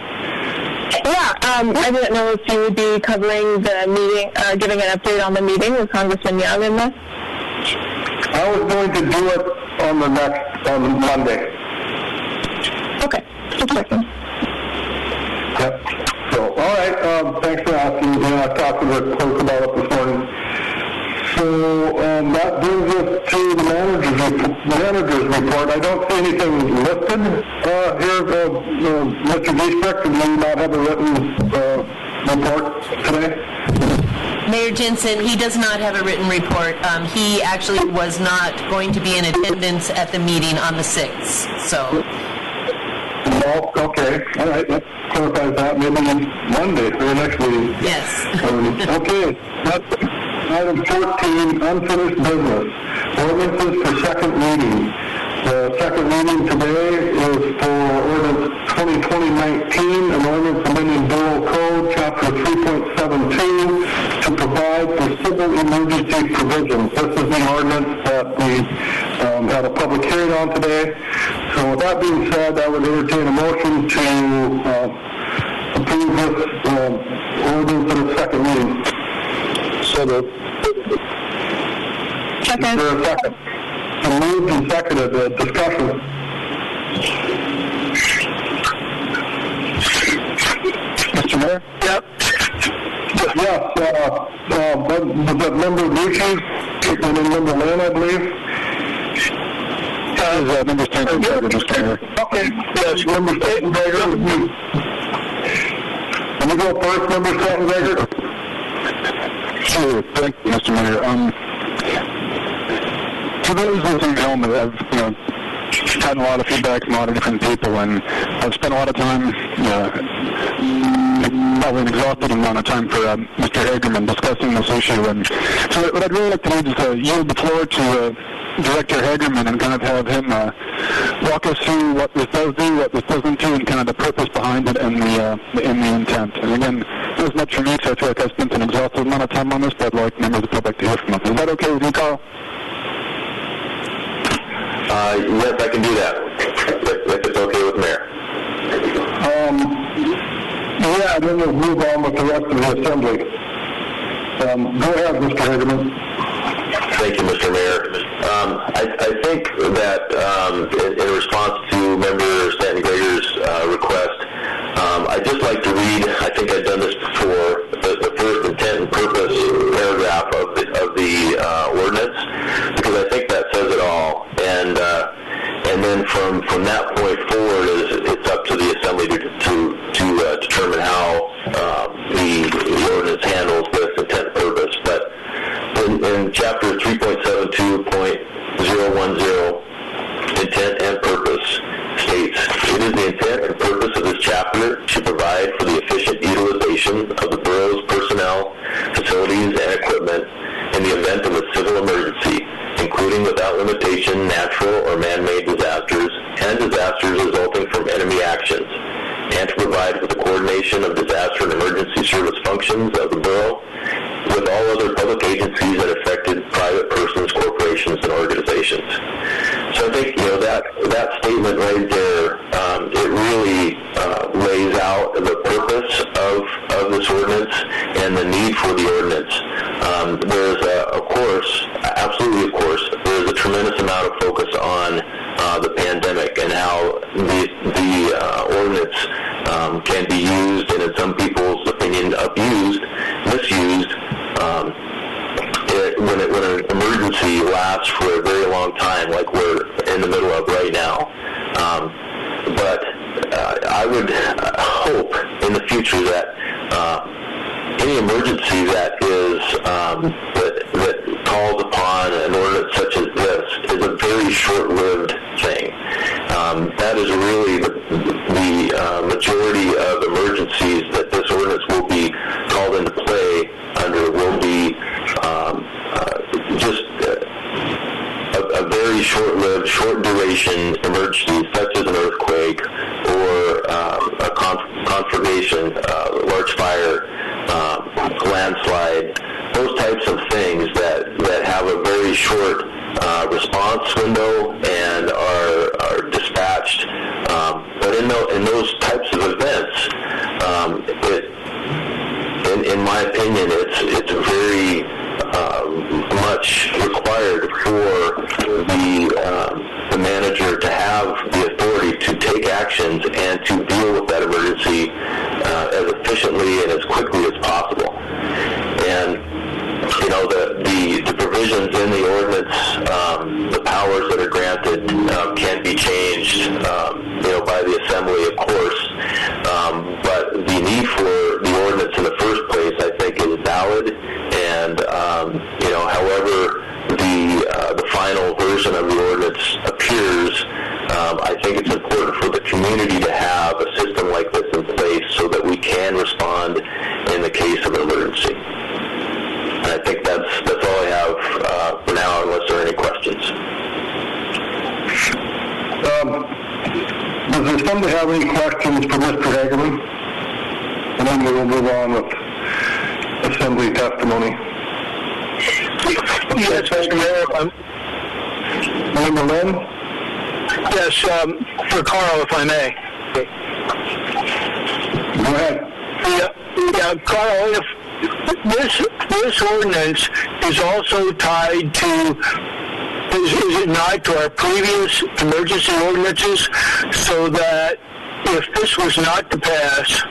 Yeah, I didn't know if you would be covering the meeting, giving an update on the meeting with Congressman Young in this. I was going to do it on Monday. Okay, just checking. Yep. So, all right, thanks for asking. Yeah, I talked to the clerk about it this morning. So that brings us to the manager's report. I don't see anything listed here. Mr. Giesbrecht, do you not have a written report today? Mayor Jensen, he does not have a written report. He actually was not going to be in attendance at the meeting on the 6th. So. Oh, okay. All right. That clarifies that. Maybe Monday for the next meeting. Yes. Okay. Item 14, unfinished business. Ordinances for second reading. The second reading today is for ordinance 2020-19, an ordinance amending Borough Code, Chapter civil emergency provisions. This is the ordinance that we had a public hearing on today. So with that being said, I would entertain a motion to approve this ordinance in its second reading. So moved. Second. Is there a second? So moved and seconded. Discussion. Mr. Mayor? Yep. Yes. Was that member Lucci and then member Lynn, I believe? Member Stanton-Gregor, Mr. Mayor. Okay. Yes, member Stanton-Gregor. Can you go first, member Stanton-Gregor? Sure. Thank you, Mr. Mayor. For those listening at home that have, gotten a lot of feedback from a lot of different people, and I've spent a lot of time, probably an exhaustive amount of time for Mr. Hagerman discussing this issue. And so what I'd really like to do is yield the floor to Director Hagerman and kind of have him walk us through what this does do, what this doesn't do, and kind of the purpose behind it and the intent. And again, it was much for me, so I feel like I spent an exhaustive amount of time on this, but I'd like members of the public to hear from them. Is that okay with you, Carl? Yes, I can do that, if it's okay with Mayor. Yeah, and then we'll move on with the rest of the assembly. Go ahead, Mr. Hagerman. Thank you, Mr. Mayor. I think that in response to Member Stanton-Gregor's request, I'd just like to read, I think I've done this before, the first intent and purpose paragraph of the ordinance, because I think that says it all. And then from that point forward, it's up to the Assembly to determine how the ordinance handles this intent and purpose. But in Chapter 3.72.010, intent and purpose states, it is the intent and purpose of this chapter to provide for the efficient utilization of the borough's personnel, facilities, and equipment in the event of a civil emergency, including without limitation natural or man-made disasters and disasters resulting from enemy actions, and to provide for the coordination of disaster and emergency service functions of the borough with all other public agencies and affected private persons, corporations, and organizations. So I think, that statement right there, it really lays out the purpose of this ordinance and the need for the ordinance. There's absolutely of course, there's a tremendous amount of focus on the pandemic and how the ordinance can be used, and in some people's opinion, abused, misused, when an emergency lasts for a very long time, like we're in the middle of right now. But I would hope in the future that any emergency that is that calls upon an ordinance such as this is a very short-lived thing. That is really the majority of emergencies that this ordinance will be called into play under will be just a very short-lived, short-duration emergency, such as an earthquake or a conflagration, large fire, landslide, those types of things that have a very short response window and are dispatched. But in those types of events, in my opinion, it's very much required for the manager to have the authority to take actions and to deal with that emergency as efficiently and as quickly as possible. And the provisions in the ordinance, the powers that are granted can be changed, by the Assembly, of course. But the need for the ordinance in the first place, I think, is valid. And however the final version of the ordinance appears, I think it's important for the community to have a system like this in place so that we can respond in the case of an emergency. And I think that's all I have for now, unless there are any questions. Does somebody have any questions for Mr. Hagerman? And then we will move on with Assembly testimony. Yes, Mr. Mayor. Member Lynn? Yes, for Carl, if I may. Go ahead. Yeah, Carl, if this ordinance is also tied to, is it not, to our previous emergency ordinances, so that if this was not to pass,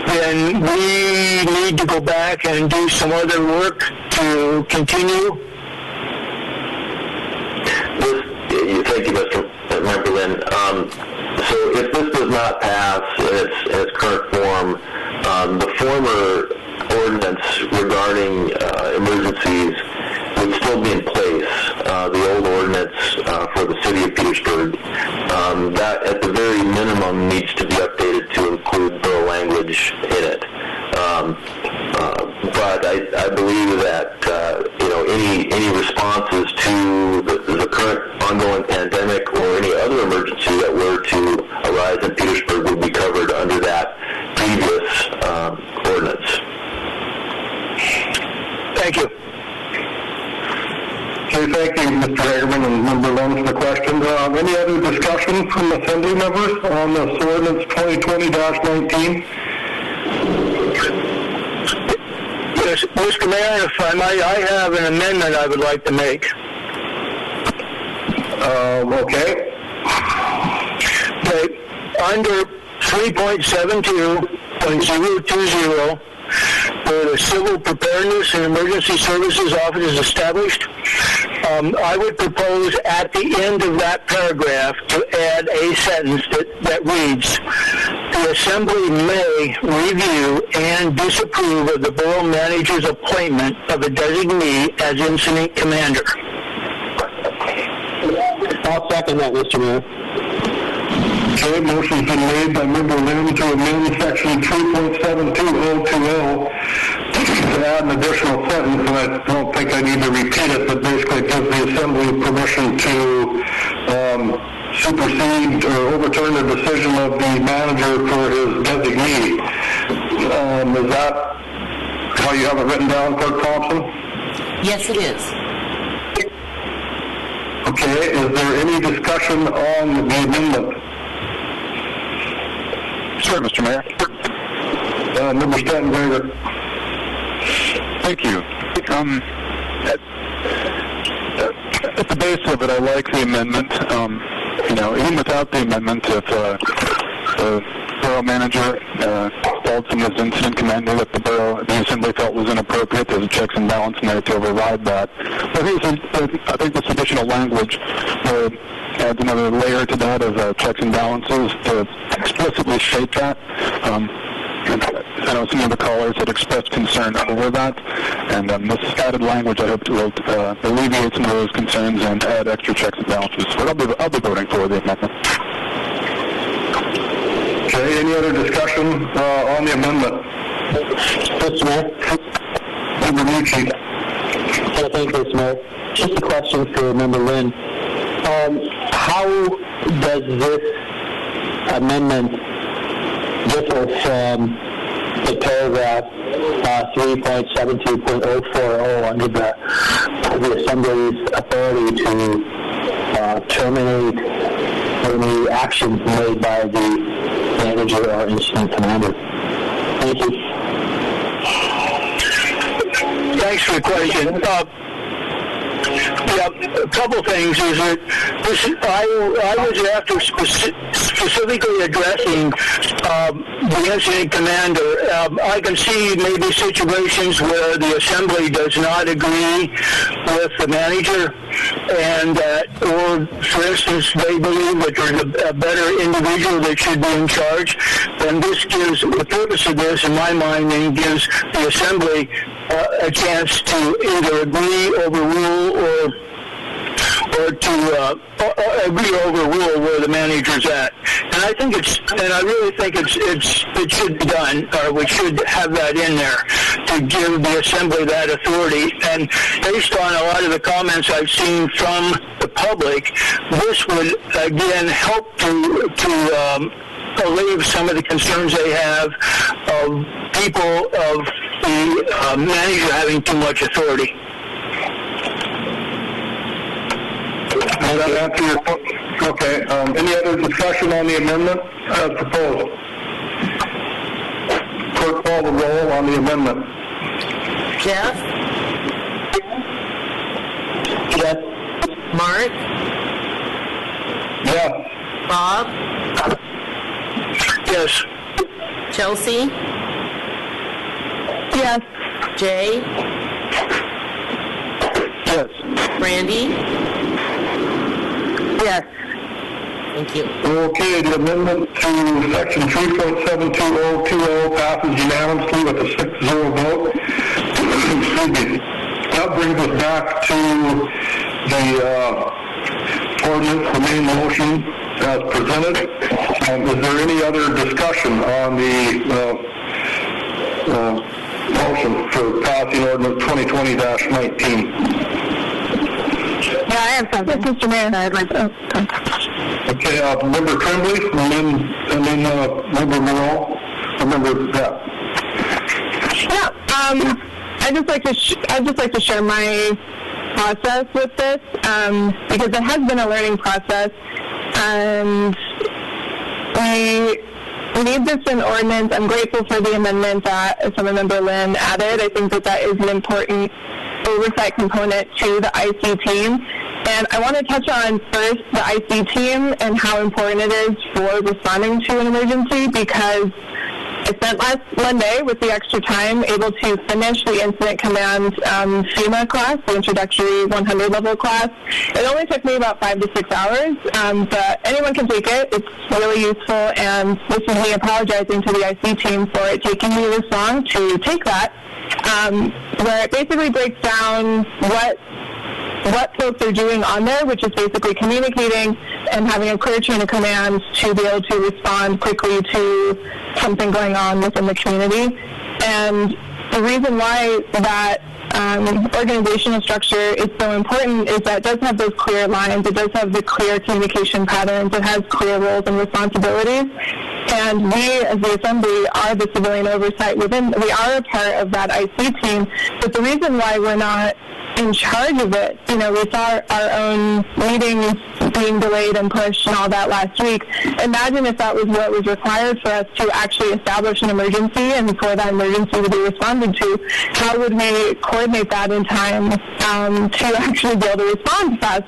then we need to go back and do some other work to continue? Thank you, Mr. Member Lynn. So if this does not pass in its current form, the former ordinance regarding emergencies would still be in place, the old ordinance for the city of Petersburg. That, at the very minimum, needs to be updated to include borough language in it. But I believe that any responses to the current ongoing pandemic or any other emergency that were to arise in Petersburg would be covered under that previous ordinance. Thank you. Okay, thank you, Mr. Hagerman and Member Lynn, for the questions. Any other discussion from Assembly members on this ordinance 2020-19? Yes, Mr. Mayor, if I might, I have an amendment I would like to make. Okay. Under 3.72.020, where the Civil Preparedness and Emergency Services Office is established, I would propose at the end of that paragraph to add a sentence that reads, the Assembly may review and disapprove of the Borough Manager's appointment of a designee as Incident Commander. I'll second that, Mr. Mayor. Okay, motion's been made by Member Lynn to amend section 3.72020 to add an additional sentence, and I don't think I need to repeat it, but basically it gives the Assembly permission to supersede or overturn the decision of the manager for his designee. Is that how you have it written down, Clerk Thompson? Yes, it is. Okay, is there any discussion on the amendment? Sure, Mr. Mayor. Member Stanton-Grader. Thank you. At the base of it, I like the amendment. Even without the amendment, if the borough manager installed someone as incident commander that the Assembly felt was inappropriate, there's a checks and balance there to override that. But I think this additional language adds another layer to that of checks and balances to explicitly state that. I know some of the callers had expressed concern over that, and this added language I hope will alleviate some of those concerns and add extra checks and balances. So I'll be voting for the amendment. Okay, any other discussion on the amendment? Mr. Mayor. Member Mucci. Thank you, Mr. Mayor. Just a question for Member Lynn. How does this amendment differ from the paragraph 3.72.040 under the Assembly's authority to terminate any actions made by the manager or incident commander? Thank you. Thanks for the question. A couple things is that I was after specifically addressing the incident commander. I can see maybe situations where the Assembly does not agree with the manager, and or for instance they believe that there's a better individual that should be in charge. And this gives, the purpose of this in my mind then gives the Assembly a chance to either agree, overrule, or to agree or overrule where the manager's at. And I think I really think it should be done, or we should have that in there to give the Assembly that authority. And based on a lot of the comments I've seen from the public, this would again help to alleviate some of the concerns they have of people of the manager having too much authority. Does that answer your question? Okay. Any other discussion on the amendment as proposed? Clerk, call the roll on the amendment. Jeff? Yes. Mark? Yes. Bob? Yes. Chelsea? Yes. Jay? Yes. Brandy? Yes. Thank you. Okay, the amendment to section 3.72020 passes unanimously with a 6-0 vote. Excuse me. That brings us back to the ordinance, the main motion as presented. Is there any other discussion on the motion for passing ordinance 2020-19? Yeah, I have something. Yes, Mr. Mayor, I'd like to. Okay, Member Tremblay, and then Member Morrell, Member Pratt. Yeah, I'd just like to share my process with this because it has been a learning process, and we need this in ordinance. I'm grateful for the amendment that Assemblymember Lynn added. I think that is an important oversight component to the IC team. And I want to touch on first the IC team and how important it is for responding to an emergency, because I spent last Monday with the extra time able to finish the Incident Command FEMA class, the introductory 100 level class. It only took me about 5 to 6 hours, but anyone can take it. It's really useful, and this is me apologizing to the IC team for it taking me this long to take that, where it basically breaks down what folks are doing on there, which is basically communicating and having a clear chain of command to be able to respond quickly to something going on within the community. And the reason why that organizational structure is so important is that it does have those clear lines, it does have the clear communication patterns, it has clear roles and responsibilities. And we, as the Assembly, are the civilian oversight within, we are a part of that IC team, but the reason why we're not in charge of it, we saw our own meetings being delayed and pushed and all that last week. Imagine if that was what was required for us to actually establish an emergency and for that emergency to be responded to. How would we coordinate that in time to actually be able to respond fast?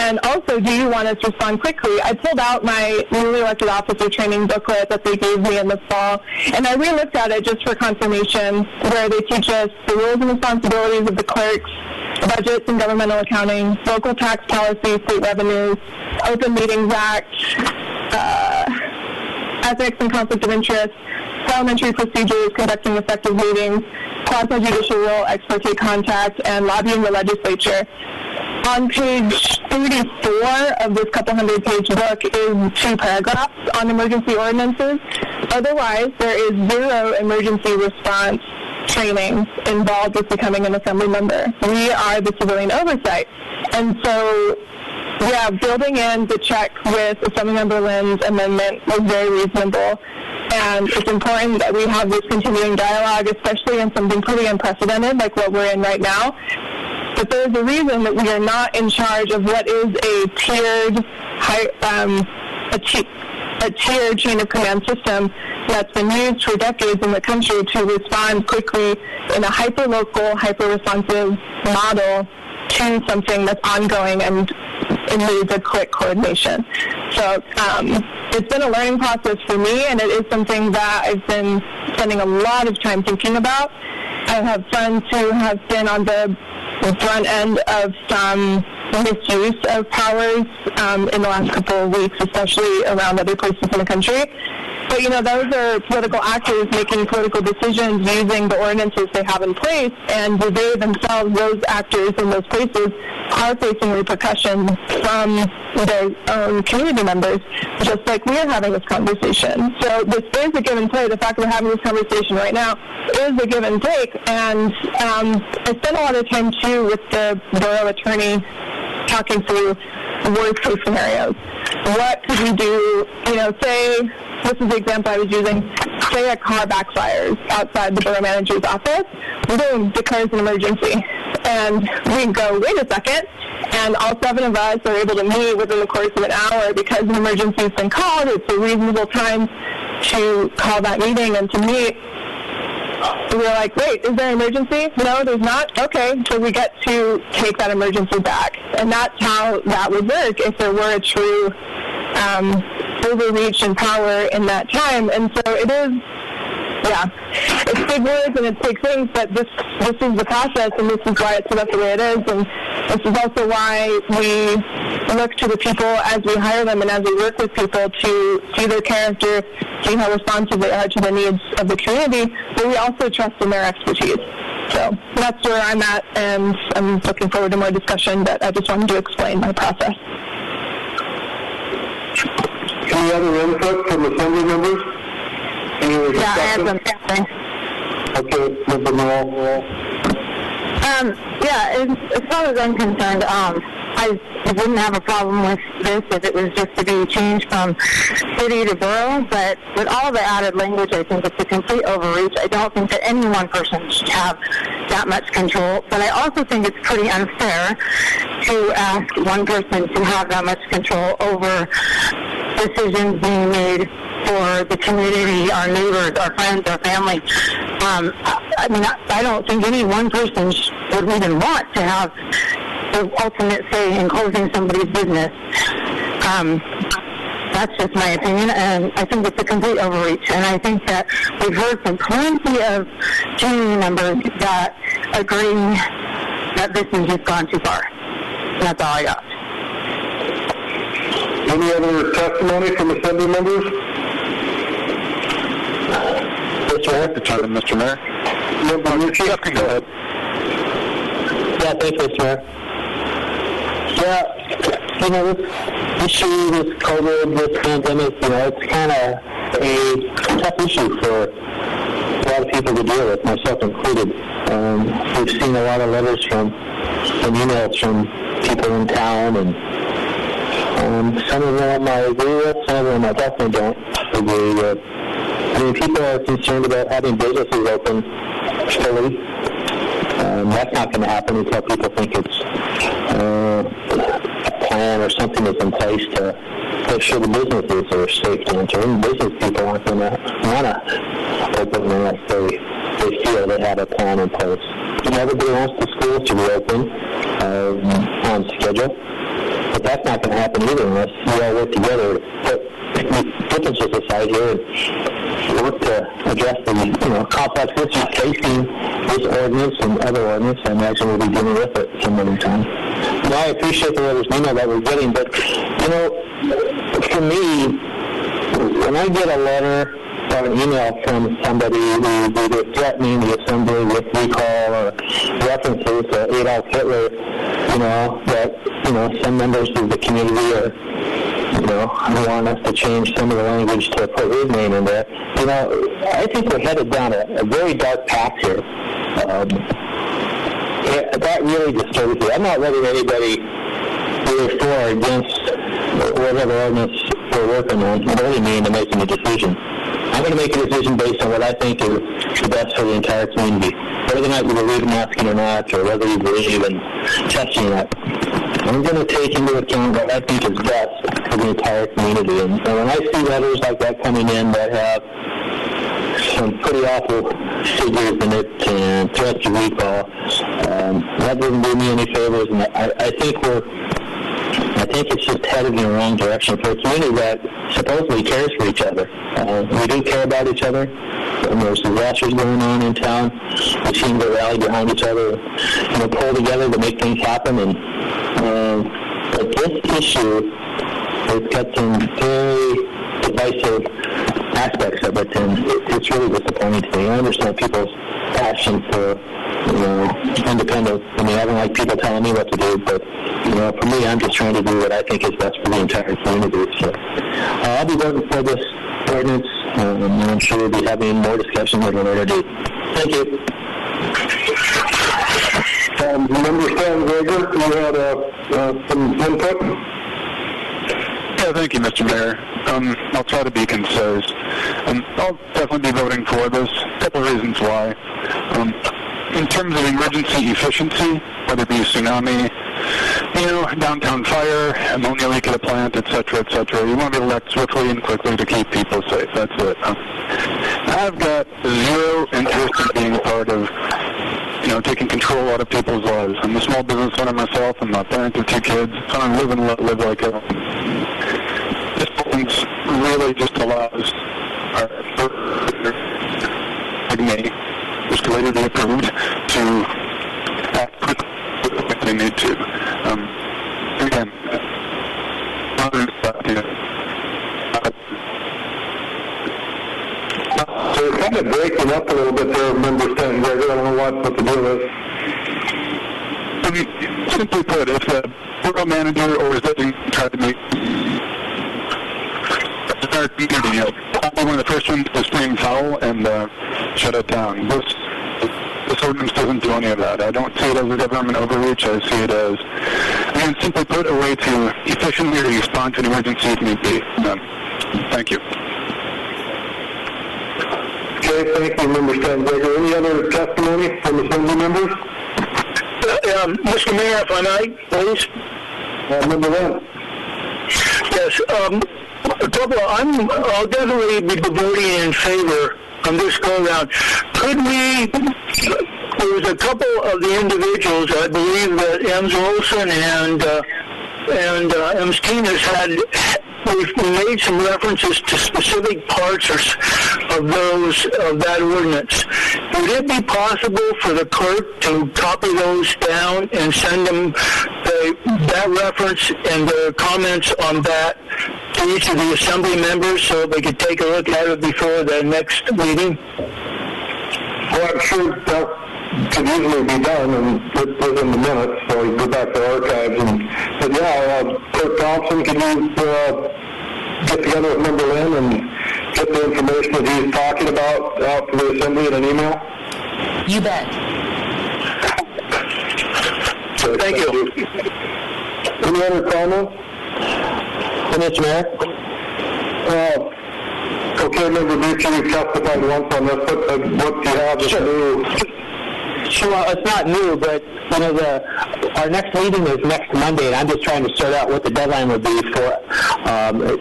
And also, do you want us to respond quickly? I pulled out my newly elected officer training booklet that they gave me in the fall, and I re-looked at it just for confirmation, where they teach us the roles and responsibilities of the clerks, budgets and governmental accounting, local tax policy, state revenues, Open Meetings Act, ethics and conflict of interest, parliamentary procedures, conducting effective meetings, quasi-judicial role, ex parte contact, and lobbying the legislature. On page 34 of this couple hundred-page book is 2 paragraphs on emergency ordinances. Otherwise, there is 0 emergency response training involved with becoming an Assembly member. We are the civilian oversight. And so, building in the check with Assemblymember Lynn's amendment was very reasonable. And it's important that we have this continuing dialogue, especially in something pretty unprecedented like what we're in right now. But there's a reason that we are not in charge of what is a tiered chain of command system that's been used for decades in the country to respond quickly in a hyper-local, hyper-responsive model to something that's ongoing and it needs a quick coordination. So it's been a learning process for me, and it is something that I've been spending a lot of time thinking about. I have friends who have been on the front end of some misuse of powers in the last couple of weeks, especially around other places in the country. But, those are political actors making political decisions using the ordinances they have in place, and they themselves, those actors in those places, are facing repercussions from their own community members, just like we're having this conversation. So this is a give and take. The fact that we're having this conversation right now is a give and take. And I spent a lot of time, too, with the borough attorney talking through worst-case scenarios. What could we do, say, this is the example I was using, say a car backfires outside the borough manager's office, boom, declares an emergency. And we go, wait a second, and all 7 of us are able to meet within the course of an hour because an emergency has been called. It's a reasonable time to call that meeting and to meet. We were like, wait, is there an emergency? No, there's not? Okay, so we get to take that emergency back. And that's how that would work if there were a true overreach and power in that time. And so it is, it's big words and it's big things, but this is the process, and this is why it's set up the way it is. And this is also why we look to the people as we hire them and as we work with people to see their character, see how responsive they are to the needs of the community, but we also trust in their expertise. So that's where I'm at, and I'm looking forward to more discussion, but I just wanted to explain my process. Any other input from assembly members? Any other discussion? I have something. Okay, Mr. Morrell. As far as I'm concerned, I wouldn't have a problem with this if it was just to be changed from city to borough, but with all the added language, I think it's a complete overreach. I don't think that any one person should have that much control, but I also think it's pretty unfair to ask one person to have that much control over decisions being made for the community, our neighbors, our friends, our family. I don't think any one person would even want to have the ultimate say in closing somebody's business. That's just my opinion, and I think it's a complete overreach. And I think that we've heard from plenty of community members that agree that this has just gone too far. And that's all I got. Any other testimony from assembly members? Mr. Mayor. Yep, go ahead. Yeah, thanks, Mr. Mayor. Yeah, this issue, this COVID, this pandemic, it's kind of a tough issue for a lot of people to deal with, myself included. We've seen a lot of letters and emails from people in town, and some of them I agree with, some of them I definitely don't agree with. People are concerned about having businesses open fully. That's not going to happen until people think it's a plan or something is in place to make sure the businesses are safe to enter. And business people aren't going to want to open unless they feel they have a plan in place. Everybody wants the schools to be open on schedule, but that's not going to happen either unless we all work together to put differences aside here and work to address the complex issues facing this ordinance and other ordinance. I imagine we'll be dealing with it some other time. I appreciate the letters email that we're getting, but for me, when I get a letter or an email from somebody who's either threatening the assembly with recall or references to Adolf Hitler, that some members of the community are want us to change some of the language to put his name in there. I think we're headed down a very dark path here. That really disturbs me. I'm not letting anybody either for or against whatever ordinance we're working on bully me into making a decision. I'm going to make a decision based on what I think is the best for the entire community. Whether or not you believe in masking or not, or whether you believe in testing it. I'm going to take into account what I think is best for the entire community. And when I see letters like that coming in that have some pretty awful figures in it and threats of recall, that doesn't do me any favors. And I think it's just headed in the wrong direction for a community that supposedly cares for each other. We do care about each other. When there's disasters going on in town, we seem to rally behind each other, pull together to make things happen. But this issue has got some very divisive aspects of it, and it's really disappointing to me. I understand people's passion for independence. I don't like people telling me what to do, but for me, I'm just trying to do what I think is best for the entire community. So I'll be voting for this ordinance, and I'm sure we'll be having more discussion with another day. Thank you. Member Stan Gregor, you had some input? Yeah, thank you, Mr. Mayor. I'll try to be concise. I'll definitely be voting for this. A couple of reasons why. In terms of emergency efficiency, whether it be tsunami, downtown fire, ammonia leak at a plant, et cetera, et cetera. You want to be able to act swiftly and quickly to keep people safe. That's it. I've got zero interest in being a part of, taking control out of people's lives. I'm a small business owner myself. I'm a parent of 2 kids. So I live and live like it. This ordinance really just allows me, which can later be approved, to act quickly if they need to. Again, so you're kind of breaking up a little bit there, Member Stanton Gregory. I don't know what to do with. Simply put, if the borough manager or his deputy tried to make our community, I'll be one of the first ones to scream foul and shut it down. This ordinance doesn't do any of that. I don't see it as a government overreach. I see it as, again, simply put, a way to efficiently respond to an emergency if need be. Thank you. Okay, thank you, Member Stanton Gregory. Any other testimony from Assembly members? Mr. Mayor, if I might, please. Member Lynn. Yes. I'll definitely be voting in favor on this go-around. There was a couple of the individuals, I believe that Ems Olson and Ems Keenis we made some references to specific parts of that ordinance. Would it be possible for the clerk to copy those down and send them that reference and the comments on that to each of the Assembly members so they could take a look at it before the next meeting? Well, I'm sure that could easily be done and put within the minutes, so you go back to the archives. But Clerk Thompson, can you get together with Member Lynn and get the information that he's talking about out to the Assembly in an email? You bet. So, thank you. Any other comments? Mr. Mayor? Okay, Member Bucci, you've testified once on this, but what do you have to do? Sure, it's not new, but our next meeting is next Monday, and I'm just trying to sort out what the deadline would be for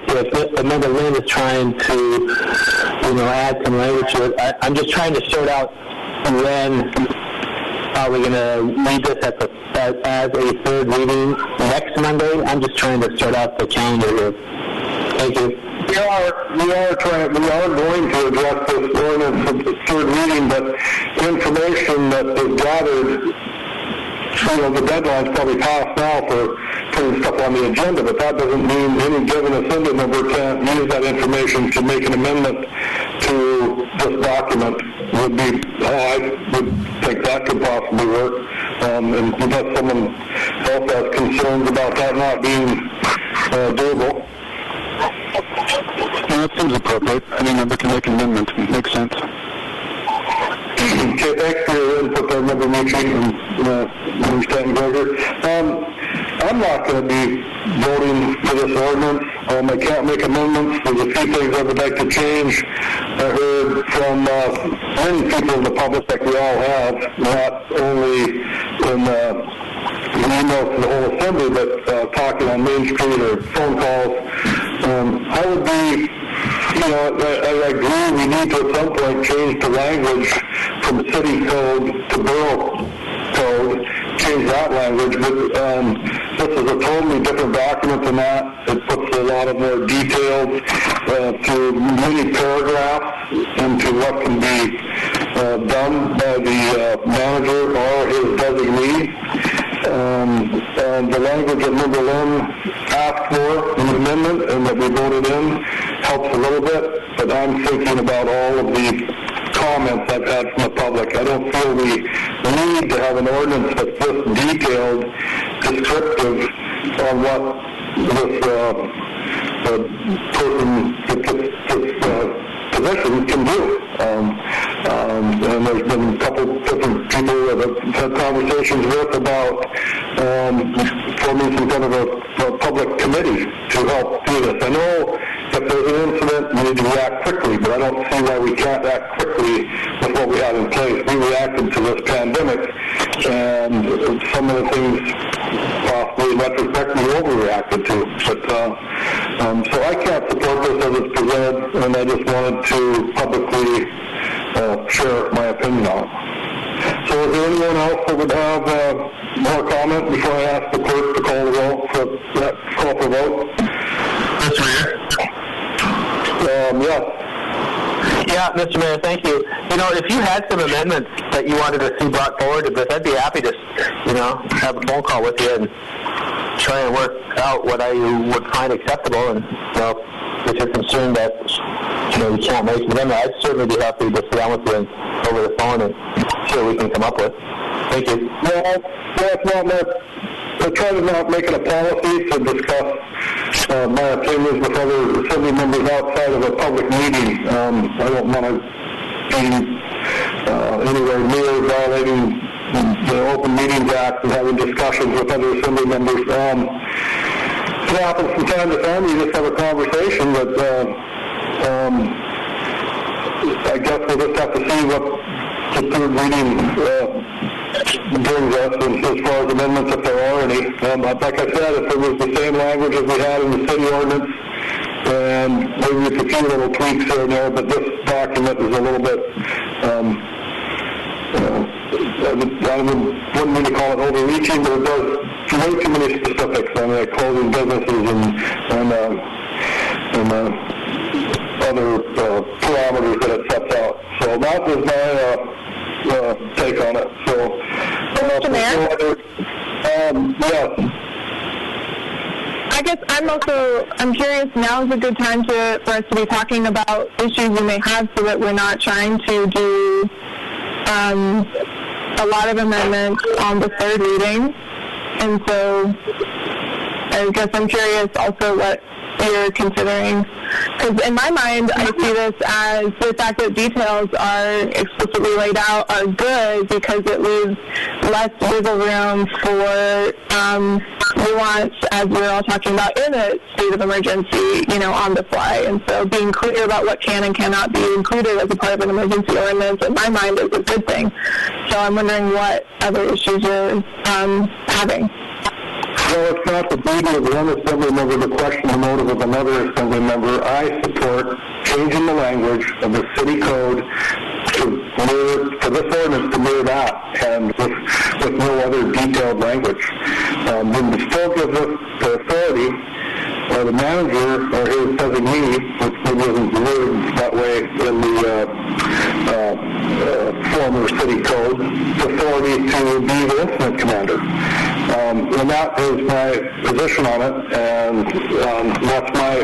if Member Lynn is trying to, add some language to it. I'm just trying to sort out when are we going to read this as a third reading next Monday. I'm just trying to sort out the calendar here. Thank you. We are going to address this ordinance at the third reading, but information that is gathered, the deadline's probably passed now for putting stuff on the agenda, but that doesn't mean any given Assembly member can't use that information to make an amendment to this document. I would think that could possibly work, and unless someone else has concerns about that not being doable. That seems appropriate. Any member can make an amendment. It makes sense. Okay, thanks for your input there, Member Mucci and Member Stanton Gregory. I'm not going to be voting for this ordinance. I can't make amendments. There's a few things I would like to change. I heard from many people in the public, like we all have, not only in emails to the whole Assembly, but talking on Main Street or phone calls. I would be, I agree we need to at some point change the language from city code to borough code, change that language, but this is a totally different document than that. It puts a lot of more details through many paragraphs into what can be done by the manager or his designee. And the language that Member Lynn asked for in the amendment and that we voted in helps a little bit, but I'm thinking about all of the comments I've had from the public. I don't feel we need to have an ordinance that's this detailed, descriptive on what this person this position can do. And there's been a couple different people that I've had conversations with about forming some kind of a public committee to help do this. I know if there's an incident, we need to react quickly, but I don't see why we can't act quickly with what we have in place. We reacted to this pandemic, and some of the things possibly in retrospect we overreacted to. But so I can't support this as it's presented, and I just wanted to publicly share my opinion on it. So is there anyone else that would have more comment before I ask the clerk to call the roll for that call for vote? Mr. Mayor? Yes. Yeah, Mr. Mayor, thank you. You know, if you had some amendments that you wanted to see brought forward to this, I'd be happy to, have a phone call with you and try and work out what I would find acceptable. And, if you're concerned that, you can't make an amendment, I'd certainly be happy to sit down with you over the phone and see what we can come up with. Thank you. I try to not make it a policy to discuss my opinions with other assembly members outside of a public meeting. I don't want to be anywhere near violating the Open Meetings Act and having discussions with other assembly members. It happens from time to time. You just have a conversation, but I guess we'll just have to see what the third reading brings us as far as amendments, if there are any. Like I said, if it was the same language as we had in the city ordinance, and maybe a few little tweaks here and there, but this document is a little bit, I wouldn't mean to call it overreaching, but it does way too many specifics on like closing businesses and other parameters that it sets out. So that was my take on it. So, Mr. Mayor? Yes. I guess I'm curious, now is a good time for us to be talking about issues we may have so that we're not trying to do a lot of amendments on the third reading. And so I guess I'm curious also what you're considering. Because in my mind, I see this as the fact that details are explicitly laid out are good because it leaves less wiggle room for nuance, as we're all talking about in a state of emergency, on the fly. And so being clear about what can and cannot be included as a part of an emergency ordinance, in my mind, is a good thing. So I'm wondering what other issues you're having. Well, it's not the duty of one assembly member to question the motive of another assembly member. I support changing the language of the city code for this ordinance to mirror that, and with no other detailed language. It still gives us the authority, or the manager, or his designee, which maybe isn't worded that way in the former city code, the authority to be the incident commander. And that is my position on it, and that's my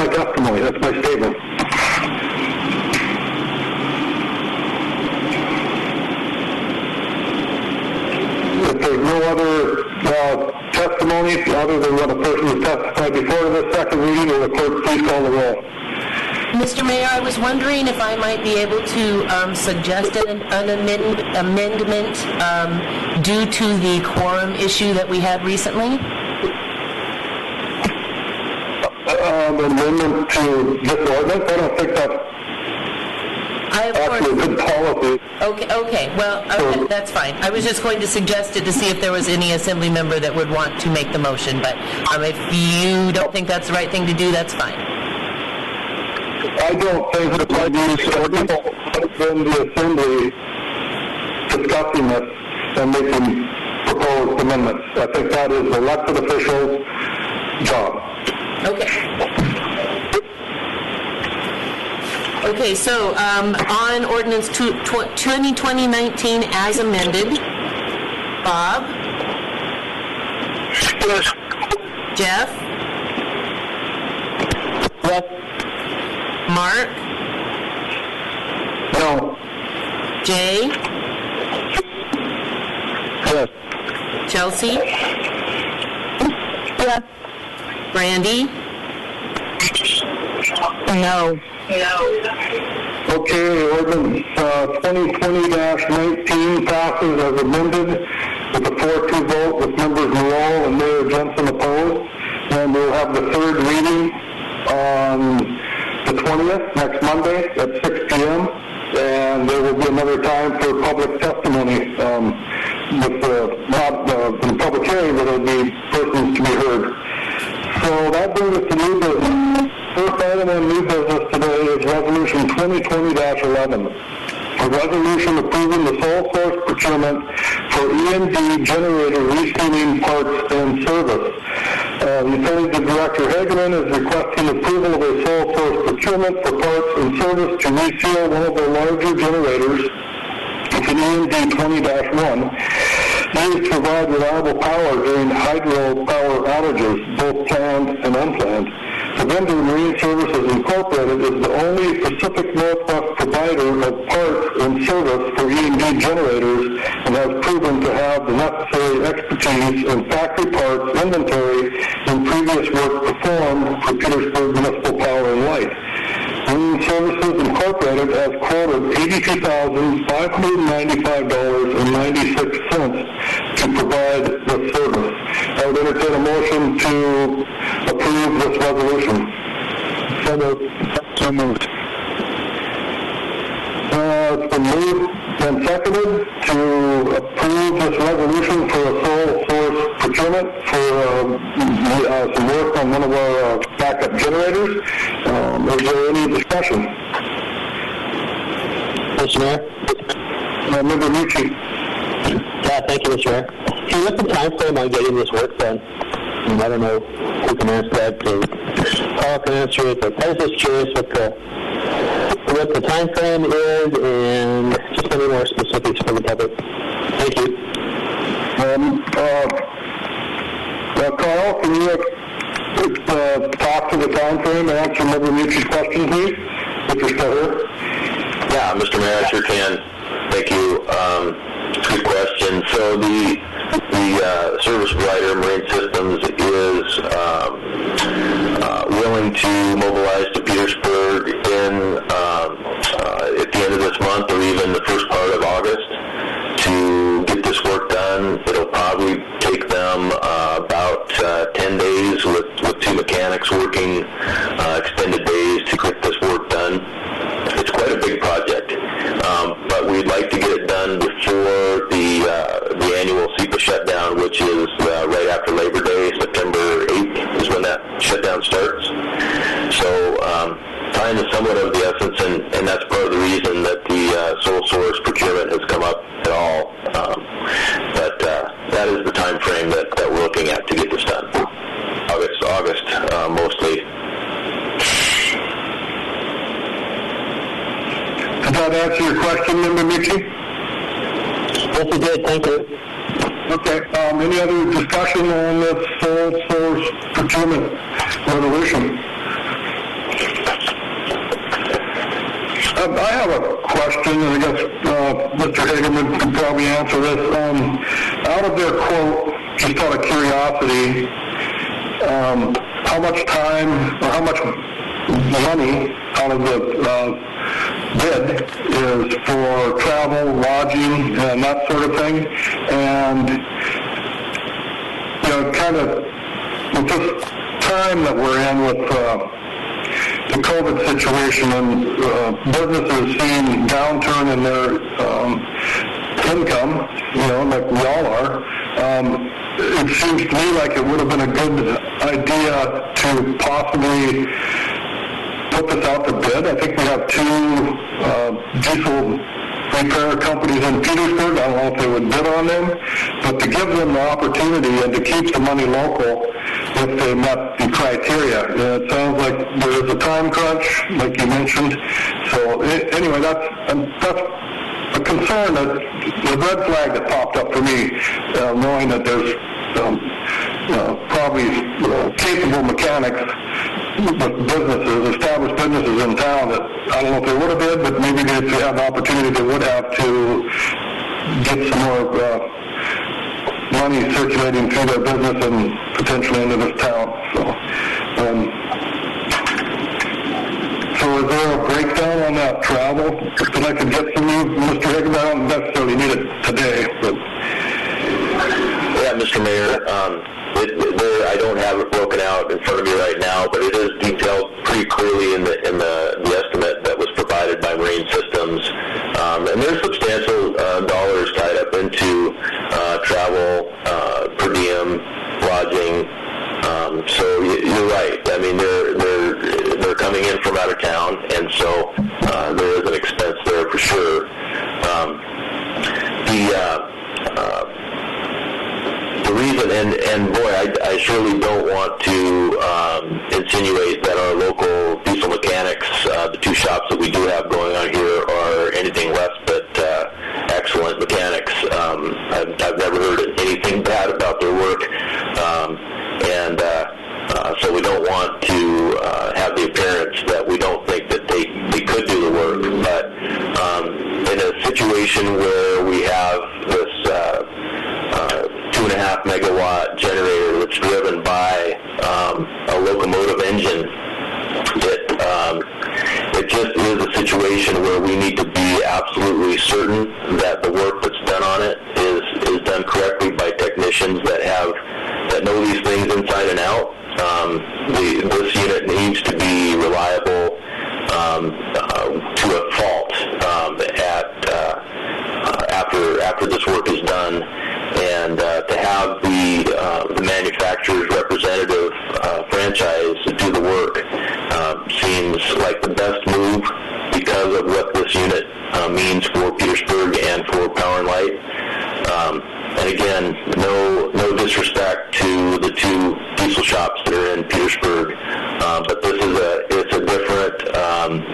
testimony, that's my statement. If there's no other testimony other than what a person has testified before the second reading, will the clerk please call the roll? Mr. Mayor, I was wondering if I might be able to suggest an amendment due to the quorum issue that we had recently. Amendment to this ordinance? I don't think that's actually a good policy. Okay. Well, okay, that's fine. I was just going to suggest it to see if there was any assembly member that would want to make the motion, but if you don't think that's the right thing to do, that's fine. I don't think that I use ordinance in the assembly discussing this and making proposed amendments. I think that is elected officials' job. Okay, so on ordinance 2020-19 as amended, Bob? Yes. Jeff? Yes. Mark? No. Jay? Yes. Chelsea? Yes. Brandy? No. Okay, ordinance 2020-19 passes as amended with a 4-2 vote with members Morrell and Mayor Jensen opposed. And we'll have the third reading on the 20th, next Monday at 6 p.m. And there will be another time for public testimony with not in public hearing, but it would be persons to be heard. So that brings us to new business. First item on new business today is Resolution 2020-11. A resolution approving the sole source procurement for E&D generator resealing parts and service. Utility Director Hageman is requesting approval of a sole source procurement for parts and service to reseal one of their larger generators. It's an E&D 20-1. Used to provide reliable power during hydropower outages, both planned and unplanned. The vendor, Marine Services Incorporated, is the only Pacific Northwest provider of parts and service for E&D generators and has proven to have the necessary expertise in factory parts inventory and previous work performed for Petersburg Municipal Power and Light. Marine Services Incorporated has quoted $82,595.96 to provide this service. I would entertain a motion to approve this resolution. So moved. It's been moved and seconded to approve this resolution for a sole source procurement for some work on one of our backup generators. Is there any discussion? Mr. Mayor? Member Mucci. Yeah, thank you, Mr. Mayor. Can you look at the time frame on getting this work done? I don't know who can answer that. Paul can answer it, but I was just curious what the time frame is and just any more specifics for the public. Thank you. Carl, can you talk to the time frame and answer Member Mucci's question, please, if you're still here? Yeah, Mr. Mayor, I sure can. Thank you. Good question. So the service provider, Marine Systems, is willing to mobilize to Petersburg at the end of this month or even the first part of August to get this work done. It'll probably take them about 10 days with two mechanics working extended days to get this work done. It's quite a big project, but we'd like to get it done before the annual SEPA shutdown, which is right after Labor Day. September 8th is when that shutdown starts. So time is somewhat of the essence, and that's part of the reason that the sole source procurement has come up at all. But that is the time frame that we're looking at to get this done. August mostly. Does that answer your question, Member Mucci? Yes, it did. Thank you. Okay. Any other discussion on this sole source procurement resolution? I have a question, and I guess Mr. Hageman can probably answer this. Out of their quote, just out of curiosity, how much time or how much money out of the bid is for travel, lodging, and that sort of thing? And, kind of with this time that we're in with the COVID situation and businesses seeing downturn in their income, like we all are, it seems to me like it would have been a good idea to possibly put this out to bid. I think we have two diesel repair companies in Petersburg. I don't know if they would bid on them, but to give them the opportunity and to keep the money local if they met the criteria. It sounds like there is a time crunch, like you mentioned. So anyway, that's a concern, that the red flag that popped up for me, knowing that there's probably capable mechanics with businesses, established businesses in town that I don't know if they would have bid, but maybe if they had the opportunity, they would have to get some more money circulating through their business and potentially into this town. So is there a breakdown on that travel that I could get from you, Mr. Higgins? I don't necessarily need it today, but... Yeah, Mr. Mayor, I don't have it broken out in front of me right now, but it is detailed pretty clearly in the estimate that was provided by Marine Systems. And there's substantial dollars tied up into you have going on here are anything less but excellent mechanics. I've never heard anything bad about their work, so we don't want to have the appearance that we don't think that they could do the work. But in a situation where we have this 2.5 megawatt generator that's driven by a locomotive engine, it just is a situation where we need to be absolutely certain that the work that's done on it is done correctly by technicians that know these things inside and out. This unit needs to be reliable to a fault after this work is done, and to have the manufacturer's representative franchise do the work seems like the best move because of what this unit means for Petersburg and for Power and Light. And again, no disrespect to the two diesel shops that are in Petersburg, but this is it's a different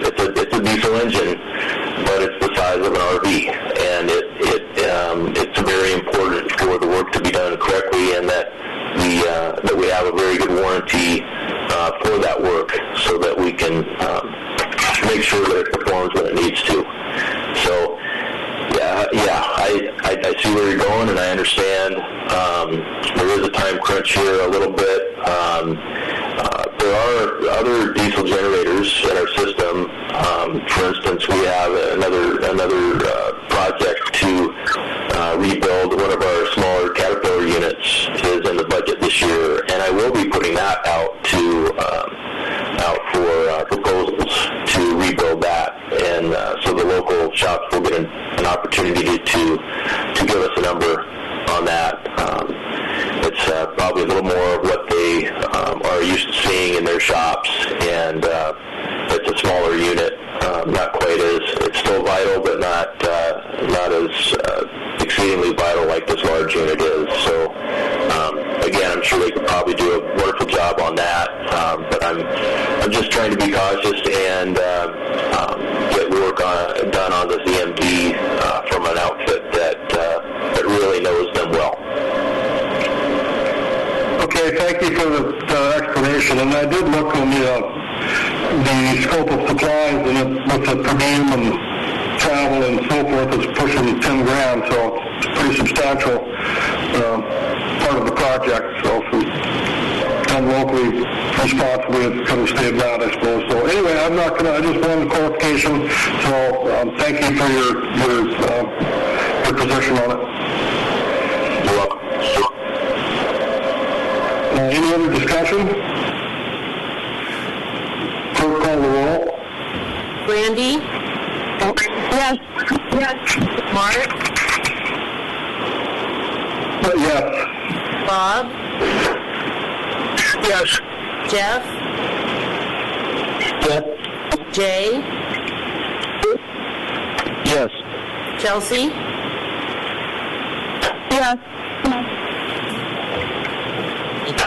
it's a diesel engine, but it's the size of an RV, and it's very important for the work to be done correctly, and that we have a very good warranty for that work, so that we can make sure that it performs when it needs to. So. I see where you're going, and I understand there is a time crunch here a little bit. There are other diesel generators in our system. For instance, we have another project to rebuild one of our smaller Caterpillar units is in the budget this year, and I will be putting that out for proposals to rebuild that, and so the local shops will get an opportunity to give us a number on that. It's probably a little more of what they are used to seeing in their shops, and it's a smaller unit, not quite as, it's still vital, but not as exceedingly vital like this large unit is. So again, I'm sure they could probably do a wonderful job on that, but I'm just trying to be cautious and get work done on this EMD from an outfit that really knows them well. Okay, thank you for the explanation. And I did look on the scope of supplies, and with the per diem and travel and so forth, it's pushing $10,000, so it's a pretty substantial part of the project. So if we done locally responsibly, it could have stayed down, I suppose. So anyway, I just wanted clarification. So thank you for your position on it. You're welcome. Any other discussion? Clerk, call the roll. Brandy? Yes. Mark? Yes. Bob? Yes. Jeff? Yes. Jay? Yes. Chelsea? Yes.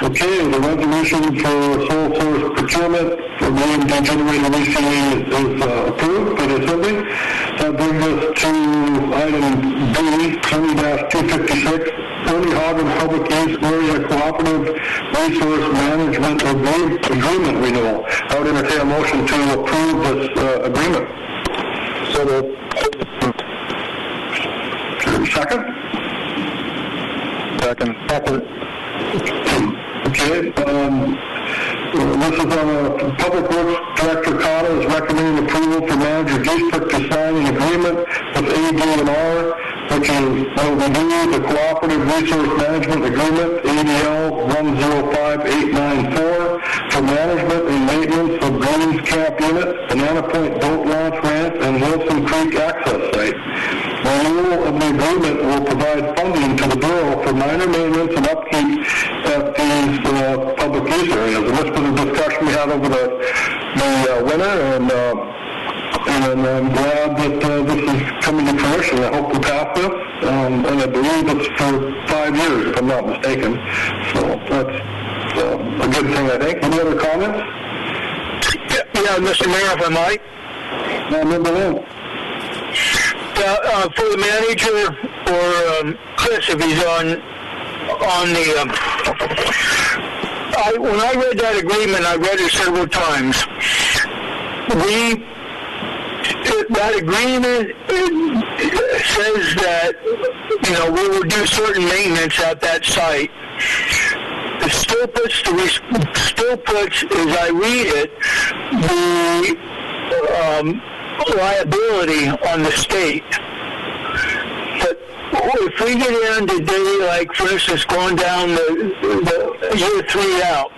Okay, the resolution for sole source procurement for the EMD generator leasing is approved by the Assembly. That brings us to item B, 20-256, Ernie Hagen Public Use Area Cooperative Resource Management Agreement Renewal. I would entertain a motion to approve this agreement. So second? Second. Okay, this is on Public Works Director Cotta is recommending approval for Manager Giesbrecht to sign an agreement with AD&R, which will renew the Cooperative Resource Management Agreement, ADL 105894, for management and maintenance of Greens Camp Unit, Banana Point Boat Launch Ramp, and Wilson Creek Access Site. Renewal of the agreement will provide funding to the Borough for minor maintenance and upkeep at these public use areas. And this was a discussion we had over the winter, and I'm glad that this is coming to fruition. I hope we pass this, and I believe it's for 5 years, if I'm not mistaken. So that's a good thing, I think. Any other comments? Yeah, Mr. Mayor, if I might. Member Lynn. For the manager or Chris, if he's on the. When I read that agreement, I read it several times. That agreement says that we will do certain maintenance at that site. It still puts, as I read it, the liability on the state. But if we get in today, like for instance, going down the year 3 out,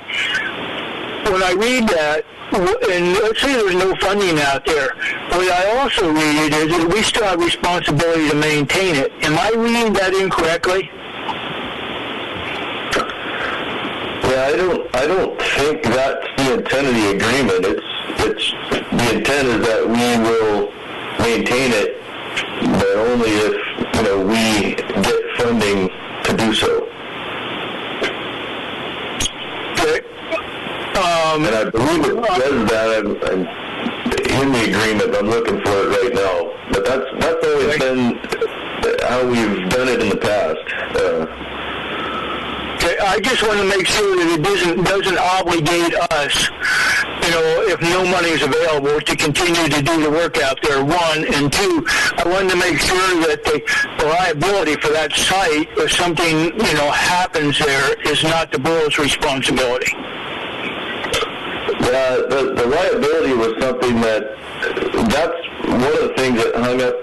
when I read that, and let's say there's no funding out there, what I also read is that we still have responsibility to maintain it. Am I reading that incorrectly? Yeah, I don't think that's the intent of the agreement. It's the intent is that we will maintain it, but only if we get funding to do so. Okay. And I believe it says that in the agreement. I'm looking for it right now, but that's always been how we've done it in the past. I just want to make sure that it doesn't obligate us, if no money is available, to continue to do the work out there, one. And two, I wanted to make sure that the liability for that site, if something, happens there, is not the borough's responsibility. Yeah, the liability was something that's one of the things that hung up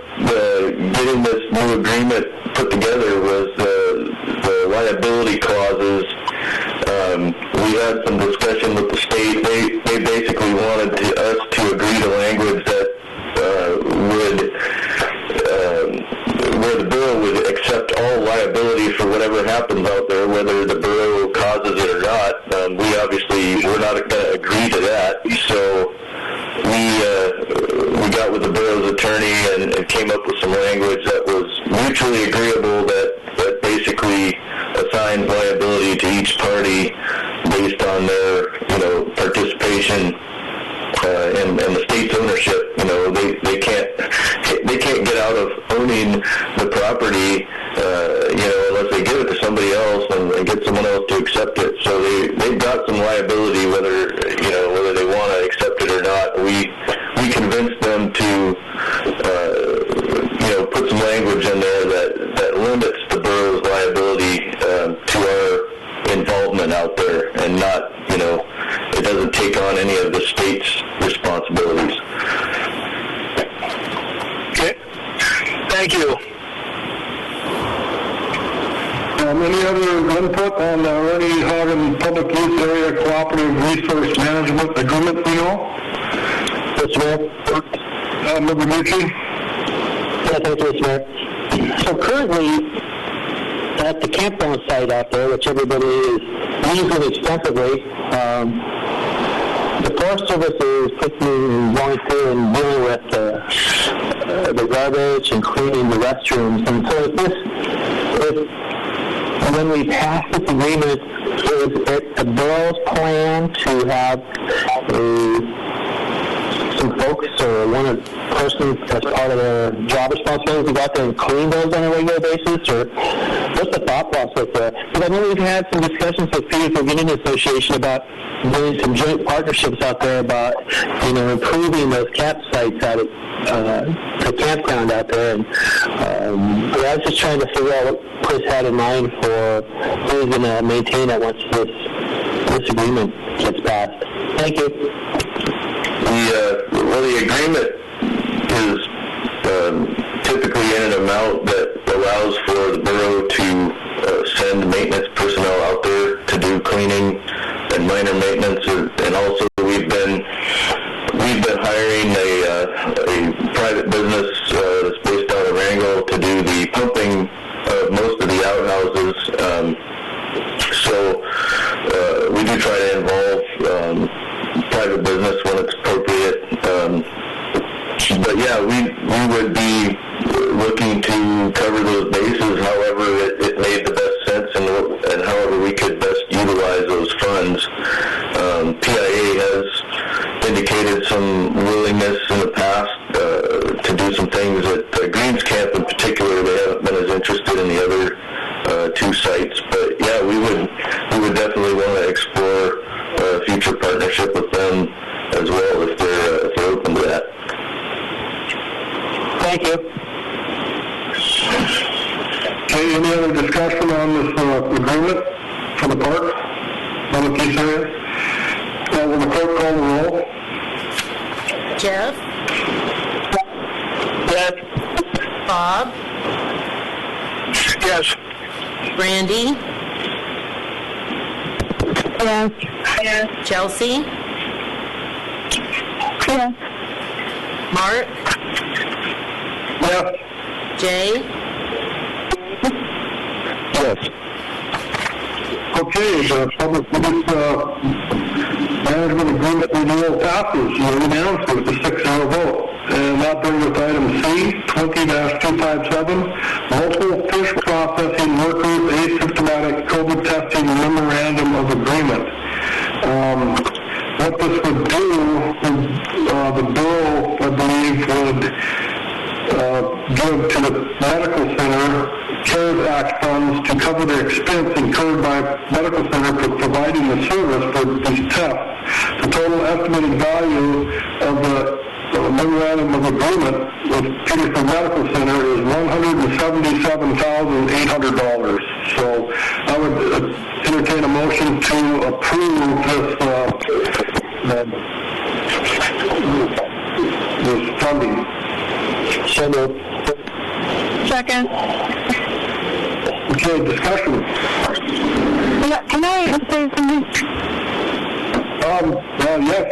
getting this new agreement put together was the liability clauses. We had some discussion with the state. They basically wanted us to agree to language that where the borough would accept all liability for whatever happens out there, whether the borough causes it or not. We obviously were not going to agree to that, so we got with the borough's attorney and came up with some language that was mutually agreeable that basically assigns liability to each party based on their participation and the state's ownership. They can't get out of owning the property unless they give it to somebody else and get someone else to accept it. So they've got some liability whether they want to accept it or not. We convinced them to put some language in there that limits the borough's liability to our involvement out there, and not it doesn't take on any of the state's responsibilities. Okay. Thank you. Any other input on the Ernie Hagen Public Use Area Cooperative Resource Management Agreement, Yes, Mayor. Member Mucci? Yeah, thank you, Mayor. So currently, at the campground site out there, which everybody is using extensively, the Forest Service is going through and dealing with the garbage and cleaning the restrooms. And so when we pass this agreement, is it the borough's plan to have some folks or one person as part of their job responsibilities to go out there and clean those on a regular basis, or what's the thought process there? Because I know we've had some discussions with Peter Forgetting Association about doing some joint partnerships out there about improving those campsites out at the campground out there, and I was just trying to figure out what Chris had in mind for who's going to maintain it once this agreement gets passed. Thank you. The agreement is typically in an amount that allows for the borough to send maintenance personnel out there to do cleaning and minor maintenance, and also we've been hiring a private business that's based out of Wrangell to do the pumping of most of the outhouses. So we do try to involve private business when it's appropriate. But yeah, we would be looking to cover those bases however it made the best sense and however we could best utilize those funds. PIA has indicated indicated some willingness in the past to do some things at Greens Camp in particular. They haven't been as interested in the other two sites, but yeah, we would definitely want to explore a future partnership with them as well if they're open to that. Thank you. Okay, any other discussion on this agreement for the park, on the case area? Will the clerk call the roll? Jeff? Yes. Bob? Yes. Brandy? Yes. Yes. Chelsea? Yes. Mark? Yes. Jay? Yes. Okay, the public management agreement renewal passes unanimously with a 6-0 vote. And that brings us to item C, 20-257, local fish processing workers asymptomatic COVID testing memorandum of agreement. What this would do, the Borough, I believe, would give to the medical center CARES Act funds to cover the expense incurred by medical center for providing the service for these tests. The total estimated value of the memorandum of agreement with Peterson Medical Center is $177,800. So I would entertain a motion to approve this funding. So moved. Second. Okay, discussion. Can I say something? Yes.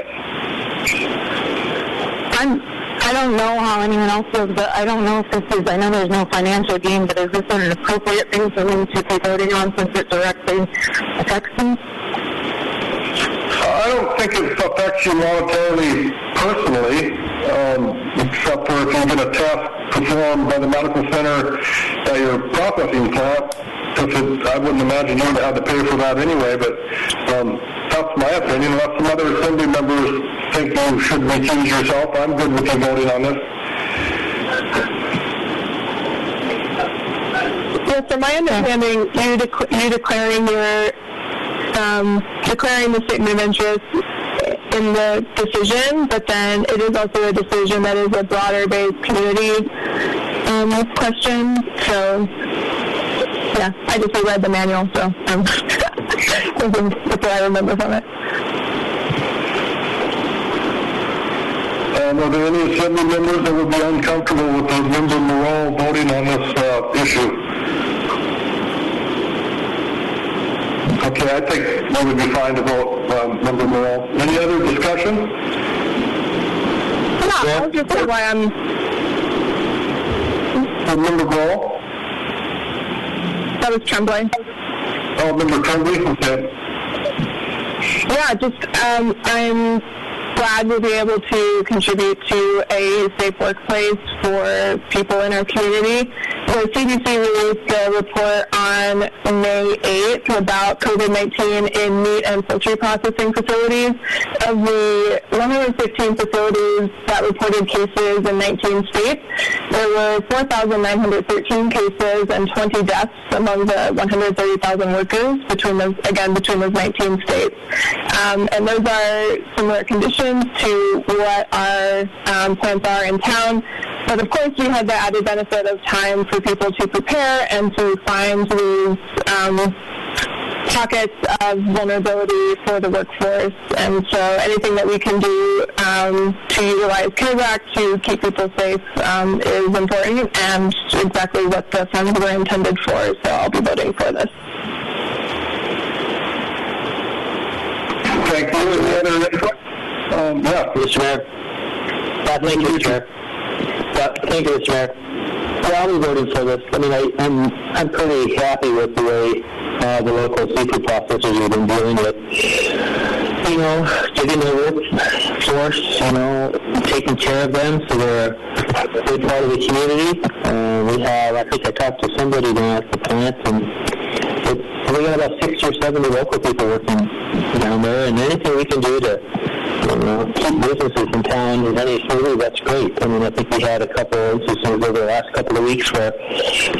I don't know how anyone else feels, but I don't know if this is, I know there's no financial gain, but is this an appropriate thing for me to be voting on since it directly affects me? I don't think it affects you monetarily personally, except for if you get a test performed by the medical center at your processing plant. I wouldn't imagine you would have to pay for that anyway, but that's my opinion. Unless some other assembly members think you should recuse yourself, I'm good with you voting on this. Yes, from my understanding, you declaring your declaring the statement of interest in the decision, but then it is also a decision that is a broader-based community question. So, yeah, I just read the manual, so that's what I remember from it. Are there any assembly members that would be uncomfortable with the member Moreau voting on this issue? Okay, I think we would be fine to vote, Member Moreau. Any other discussion? No, I'll just say why I'm... Member Moreau? That was Tremblay. Oh, Member Tremblay, okay. Yeah, just I'm glad we'll be able to contribute to a safe workplace for people in our community. The CDC released a report on May 8th about COVID-19 in meat and poultry processing facilities. Of the 115 facilities that reported cases in 19 states, there were 4,913 cases and 20 deaths among the 130,000 workers between those 19 states. And those are similar conditions to what our plants are in town. But of course, we had the added benefit of time for people to prepare and to find these pockets of vulnerability for the workforce. And so anything that we can do to utilize CARES Act to keep people safe is important and exactly what the funds were intended for. So I'll be voting for this. Thank you. Any other input? Mr. Mayor. Thank you, Mr. Mayor. Thank you, Mr. Mayor. Yeah, I'll be voting for this. I mean, I'm pretty happy with the way the local seafood processors have been dealing with, getting their workforce, taking care of them so they're a big part of the community. I think I talked to somebody down at the plant, and we got about 60 or 70 local people working down there, and anything we can do to keep businesses in town running smoothly, that's great. I mean, I think we had a couple of instances over the last couple of weeks where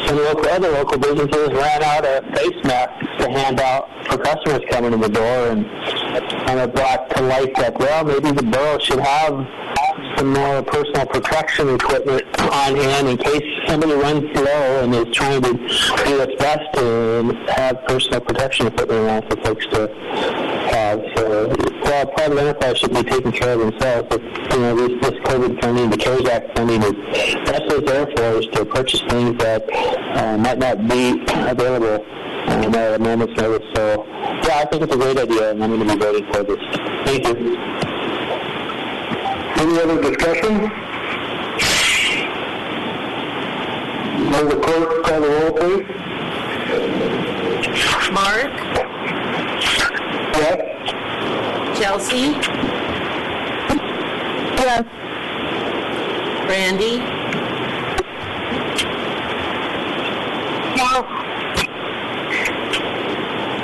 some other local businesses ran out of face masks to hand out for customers coming in the door, and kind of brought to light that, well, maybe the borough should have some more personal protection equipment on hand in case somebody runs low and is trying to do its best to have personal protection equipment around for folks to have. So, well, private enterprise should be taking care of themselves. But, this COVID funding, the CARES Act funding, that's what it's there for, is to purchase things that might not be available at a moment's notice. So, yeah, I think it's a great idea, and I'm going to be voting for this. Thank you. Any other discussion? Will the clerk call the roll, please? Mark? Yes. Chelsea? Yes. Brandy? No.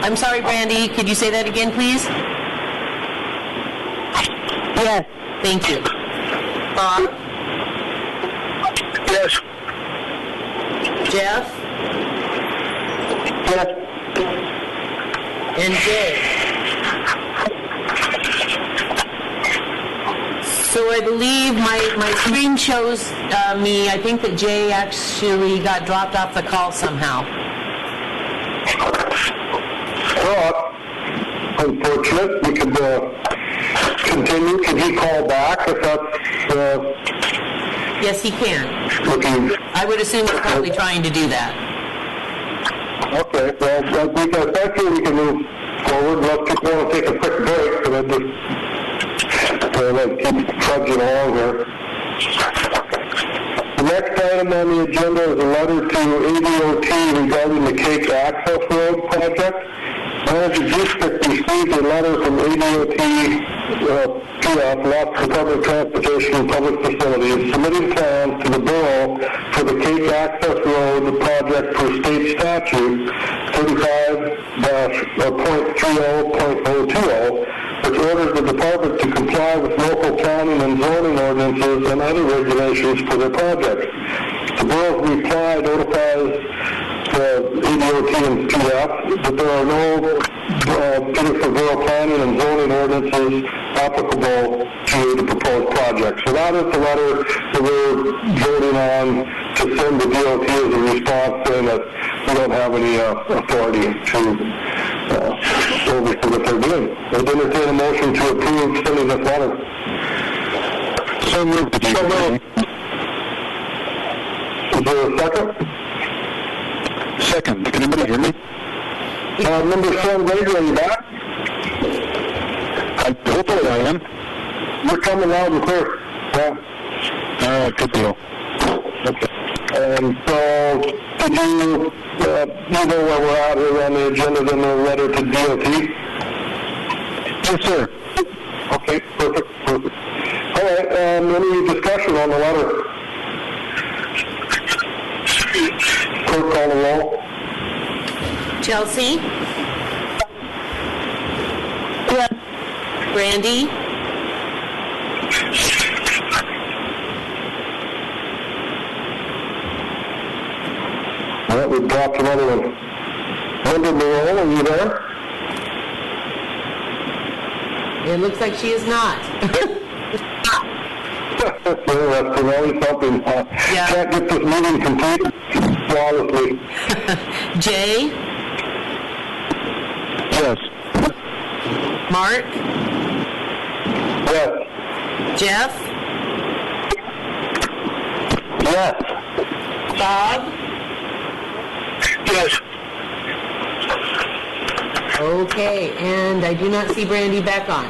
I'm sorry, Brandy. Could you say that again, please? Yes. Thank you. Bob? Yes. Jeff? Yes. And Jay? So I believe my screen shows me, I think that Jay actually got dropped off the call somehow. Well, unfortunate. We could continue. Can he call back if that's Yes, he can. looking? I would assume he's probably trying to do that. Okay, well, actually we can move forward. Unless people want to take a quick break, but I just keep trudging along here. The next item on the agenda is a letter to ADOT regarding the Cake Access Road project. Manager District received a letter from ADOT PF, Lots of Public Transportation and Public Facilities, submitting plans to the Borough for the Cake Access Road project per state statute 35-.30.020, which orders the department to comply with local planning and zoning ordinances and other regulations for their project. The Borough's reply notifies ADOT and PF that there are no Petersburg Borough planning and zoning ordinances applicable to the proposed project. So that is the letter that we're voting on to send the DOT as a response saying that we don't have any authority to oversee what they're doing. I'd entertain a motion to approve sending this letter. So moved. Is there a second? Second. Can anybody hear me? Member Sean Granger, are you back? Hopefully I am. You're coming loud and clear. Yeah. Good deal. Okay. So, did you know where we're at here on the agenda in the letter to DOT? Yes, sir. Okay, perfect. All right, any discussion on the letter? Clerk, call the roll. Chelsea? Yes. Brandy? All right, we've dropped another one. Linda Borough, are you there? It looks like she is not. That's always something. Yeah. Can't get this meeting completed flawlessly. Jay? Yes. Mark? Yes. Jeff? Yes. Bob? Yes. Okay, and I do not see Brandy back on.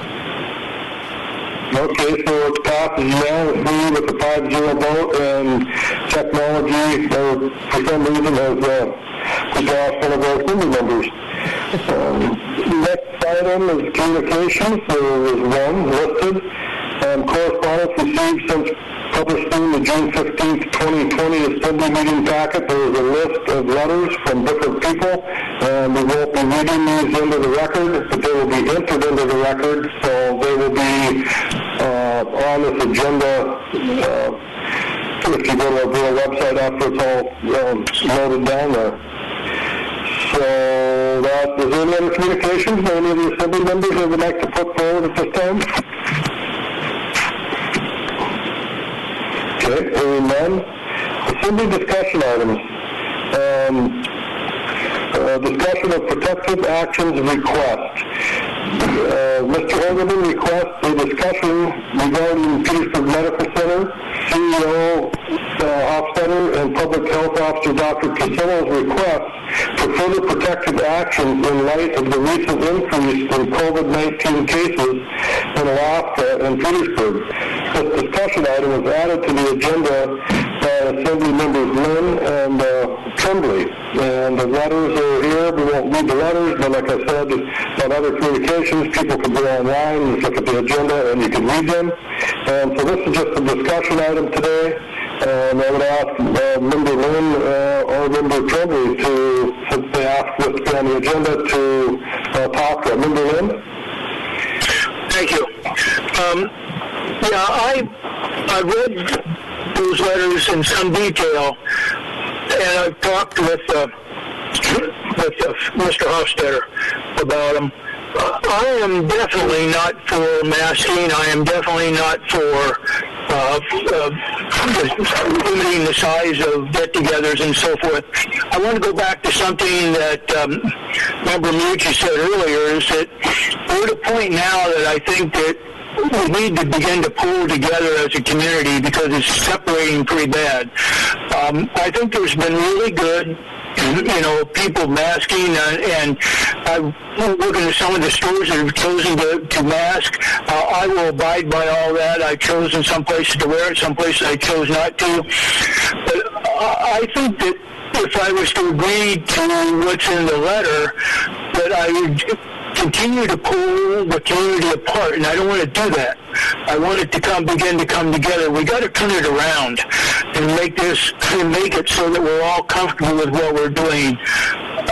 Okay, so it passes unanimously with a 5-0 vote, and technology, for some reason, has lost one of our assembly members. Next item is communications. There is one listed. Correspondence received since publishing the June 15th, 2020 Assembly meeting packet. There is a list of letters from different people, and we won't be reading these into the record, but they will be entered into the record, so they will be on this agenda. If you go to our Borough website after it's all loaded down there. So, is there any other communications that any of the Assembly members that would like to put forward at this time? Okay, hearing none. Assembly discussion items. Discussion of protective actions request. Mr. Hogerman requests a discussion regarding Petersburg Medical Center, CEO Hofstetter, and Public Health Officer Dr. Casillo's request for further protective actions in light of the recent increase in COVID-19 cases in Alaska and Petersburg. This discussion item was added to the agenda by Assembly members Lynn and Tremblay. And the letters are here. We won't read the letters, but like I said, on other communications, people can go online and look at the agenda and you can read them. And so this is just a discussion item today. And I would ask Member Lynn or Member Tremblay to, since they asked this to be on the agenda, to talk to Member Lynn. Thank you. I read those letters in some detail, and I've talked with Mr. Hofstetter about them. I am definitely not for masking. I am definitely not for limiting the size of get-togethers and so forth. I want to go back to something that Member Mucci said earlier, is that we're at a point now that I think that we need to begin to pull together as a community because it's separating pretty bad. I think there's been really good people masking, and I'm looking at some of the stores that have chosen to mask. I will abide by all that. I've chosen some places to wear it, some places I chose not to. But I think that if I was to agree to what's in the letter, that I would continue to pull the community apart, and I don't want to do that. I want it to begin to come together. We got to turn it around and make it so that we're all comfortable with what we're doing.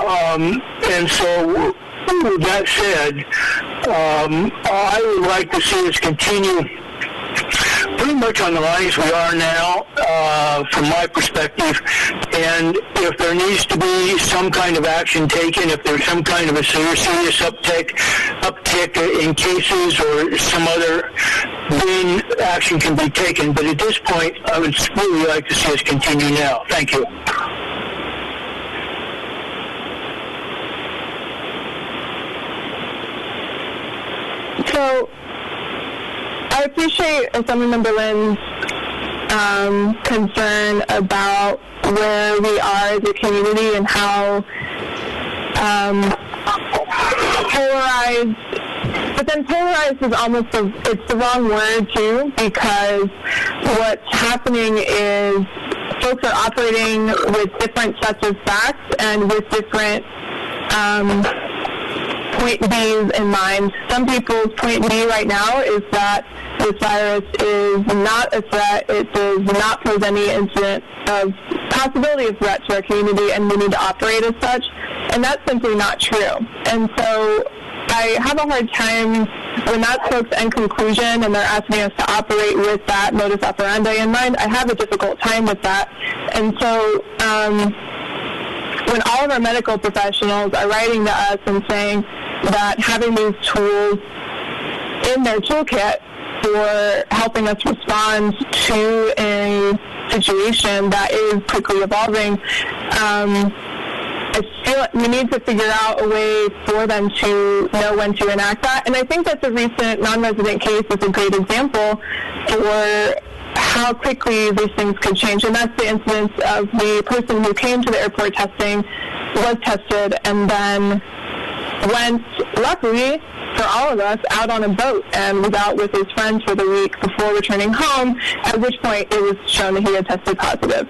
And so, with that said, I would like to see us continue pretty much on the lines we are now, from my perspective, and if there needs to be some kind of action taken, if there's some kind of a serious uptick in cases or some other, then action can be taken. But at this point, I would really like to see us continue now. Thank you. So, I appreciate Assemblymember Lynn's concern about where we are as a community and how polarized, but then polarized is almost it's the wrong word too, because what's happening is folks are operating with different sets of facts and with different point B's in mind. Some people's point B right now is that this virus is not a threat. It does not pose any incident of possibility of threat to our community, and we need to operate as such. And that's simply not true. And so I have a hard time when that's folks' end conclusion and they're asking us to operate with that modus operandi in mind. I have a difficult time with that. And so when all of our medical professionals are writing to us and saying that having these tools in their toolkit for helping us respond to a situation that is quickly evolving, I feel like we need to figure out a way for them to know when to enact that. And I think that the recent non-resident case is a great example for how quickly these things could change. And that's the instance of the person who came to the airport testing, was tested, and then went, luckily for all of us, out on a boat and was out with his friends for the week before returning home, at which point it was shown that he had tested positive.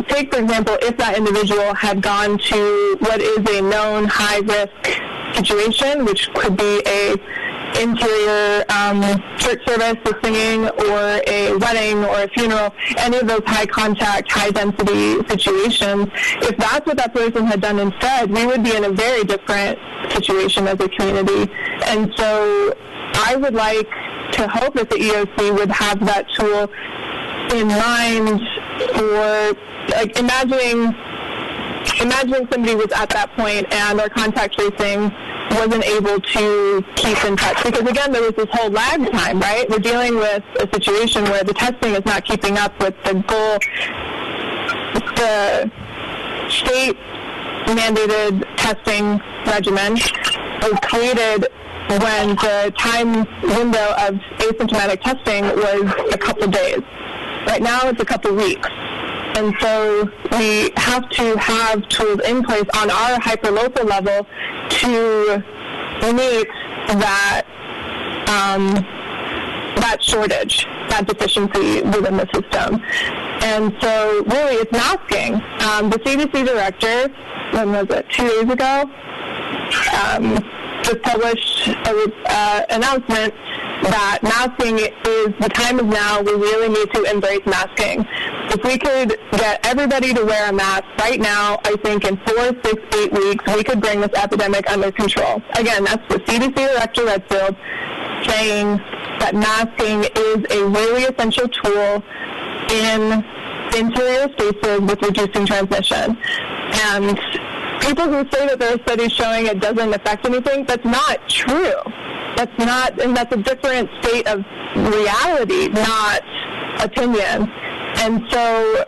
Take, for example, if that individual had gone to what is a known high-risk situation, which could be a interior church service with singing, or a wedding, or a funeral, any of those high-contact, high-density situations, if that's what that person had done instead, we would be in a very different situation as a community. And so I would like to hope that the EOC would have that tool in mind for, like, imagining somebody was at that point and our contact tracing wasn't able to keep in touch. Because, again, there was this whole lag time, right? We're dealing with a situation where the testing is not keeping up with the goal. The state-mandated testing regimen was created when the time window of asymptomatic testing was a couple days. Right now it's a couple weeks. And so we have to have tools in place on our hyperlocal level to meet that that shortage, that deficiency within the system. And so really it's masking. The CDC director, when was it, 2 days ago, just published an announcement that masking is, the time is now, we really need to embrace masking. If we could get everybody to wear a mask right now, I think in 4, 6, 8 weeks, we could bring this epidemic under control. Again, that's the CDC Director Redfield saying that masking is a really essential tool in interior spaces with reducing transmission. And people who say that there are studies showing it doesn't affect anything, that's not true. That's not, and that's a different state of reality, not opinion. And so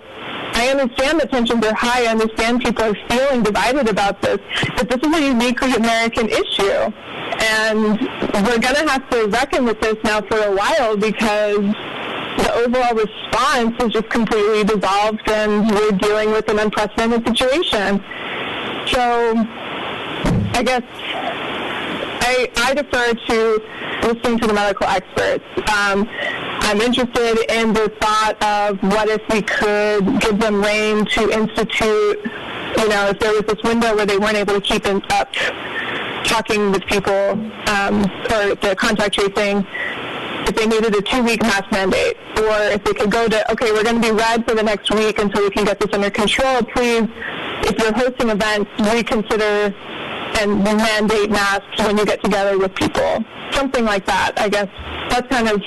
I understand that tensions are high. I understand people are feeling divided about this, but this is a uniquely American issue. And we're going to have to reckon with this now for a while because the overall response is just completely dissolved and we're dealing with an unprecedented situation. So I guess I defer to listening to the medical experts. I'm interested in the thought of what if we could give them rein to institute, if there was this window where they weren't able to keep up talking with people for the contact tracing, if they needed a 2-week mask mandate, or if they could go to, okay, we're going to be red for the next week until we can get this under control. Please, if you're hosting events, reconsider and mandate masks when you get together with people. Something like that, I guess. That's kind of,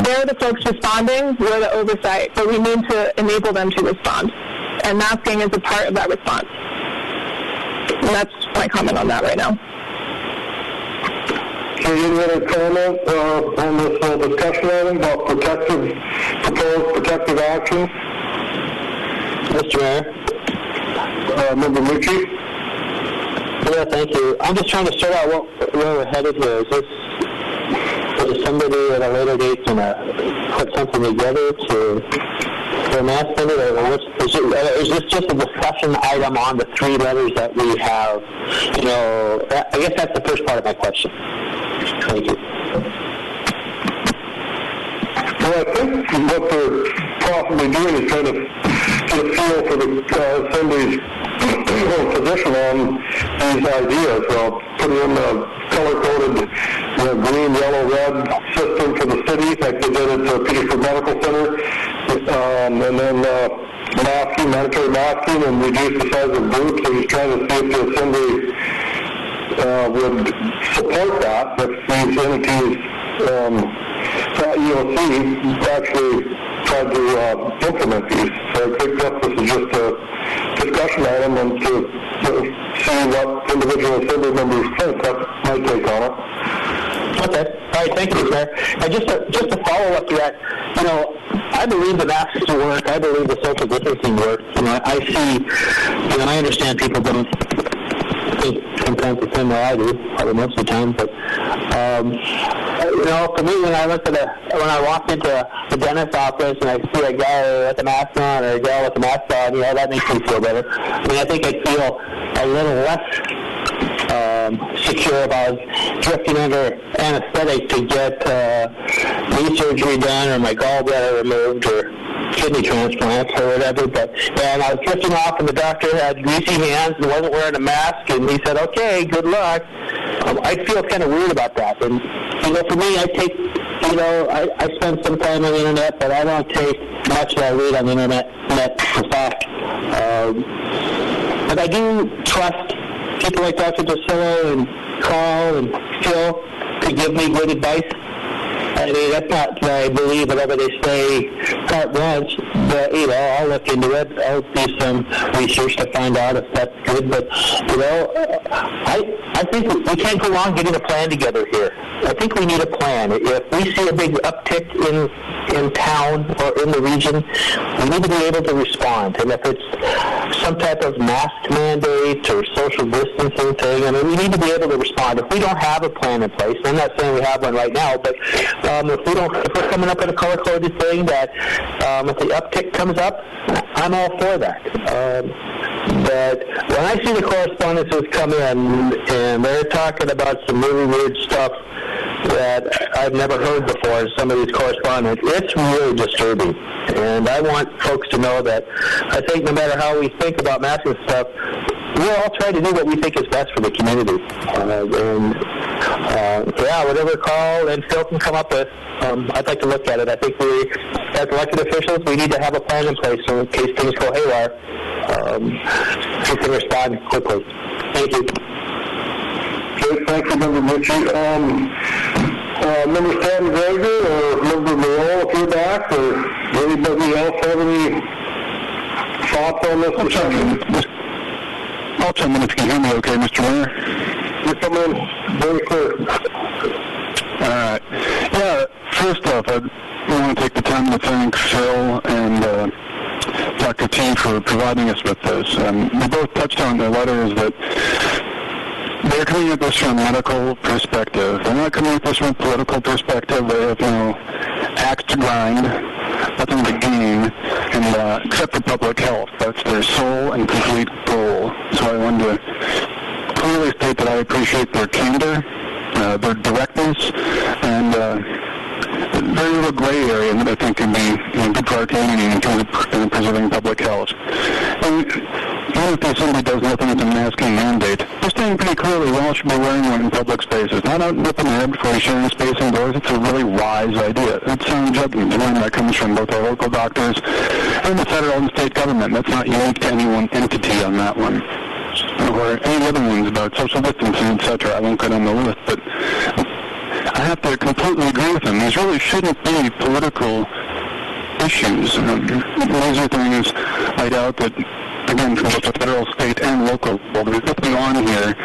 they're the folks responding, we're the oversight, but we need to enable them to respond. And masking is a part of that response. And that's my comment on that right now. Any other comment on this discussion item about proposed protective actions? Mr. Mayor? Member Mucci? Yeah, thank you. I'm just trying to sort out where we're headed here. Is somebody at a later date going to put something together to mask mandate, or is this just a discussion item on the 3 letters that we have? I guess that's the first part of my question. Thank you. Well, I think what they're possibly doing is trying to get a feel for the Assembly's position on these ideas. Putting in a color-coded green, yellow, red system for the city, like they did at the Petersburg Medical Center, and then mandatory masking, and reduce the size of groups. So he's trying to see if the Assembly would support that, if these entities, EOC, actually tried to implement these. So I think this is just a discussion item and to see what individual Assembly members think. That's my take on it. Okay. All right. Thank you, Mr. Mayor. And just to follow up to that, I believe the masks work. I believe the social distancing works. I see, I understand people don't think sometimes the same way I do, probably most of the time, but for me, when I walk into the dentist's office and I see a guy with a mask on or a girl with a mask on, that makes me feel better. I think I feel a little less secure about drifting under anesthetic to get knee surgery done or my gallbladder removed or kidney transplants or whatever. And I was drifting off and the doctor had greasy hands and wasn't wearing a mask, and he said, okay, good luck. I feel kind of weird about that. And, for me, I spend some time on the internet, but I don't take much that I read on the internet for fact. But I do trust people like Dr. DeSillo and Carl and Phil to give me good advice. I mean, that's not, I believe, whatever they say carte blanche, but, I'll look into it. I'll do some research to find out if that's good. But, I think we can't go on getting a plan together here. I think we need a plan. If we see a big uptick in town or in the region, we need to be able to respond. And if it's some type of mask mandate or social distancing thing, I mean, we need to be able to respond. If we don't have a plan in place, and I'm not saying we have one right now, but if we're coming up with a color-coded thing that if the uptick comes up, I'm all for that. But when I see the correspondences come in and they're talking about some really weird stuff that I've never heard before in some of these correspondents, it's really disturbing. And I want folks to know that I think no matter how we think about masking stuff, we'll all try to do what we think is best for the community. Whatever Carl and Phil can come up with, I'd like to look at it. I think we, as elected officials, we need to have a plan in place so in case things go haywire, we can respond quickly. Thank you. Okay, thank you, Member Mitchie. Member Stanton Gregor or Member Borough, if you're back, or anybody else have any thoughts on this discussion? I'll chime in if you can hear me okay, Mr. Mayor. You come in very clear. All right. Yeah, first off, I want to take the time to thank Phil and Dr. T for providing us with this. They both touched on their letters that they're coming at this from a medical perspective. They're not coming at this from a political perspective. They have, axe to grind, nothing to gain, and except for public health. That's their sole and complete goal. So I wanted to clearly state that I appreciate their candor, their directness, and very little gray area that I think can be good for our community in terms of preserving public health. And even if somebody does nothing with a masking mandate, they're saying pretty clearly we all should be wearing one in public spaces. Not out in the open air before we share in space indoors. It's a really wise idea. It's sound judgment. And that comes from both our local doctors and the federal and state government. That's not unique to any one entity on that one. Or any other ones about social distancing, etc. I won't go down the list, but I have to completely agree with them. These really shouldn't be political issues. These are things laid out that, again, from both the federal, state, and local level. There's nothing on here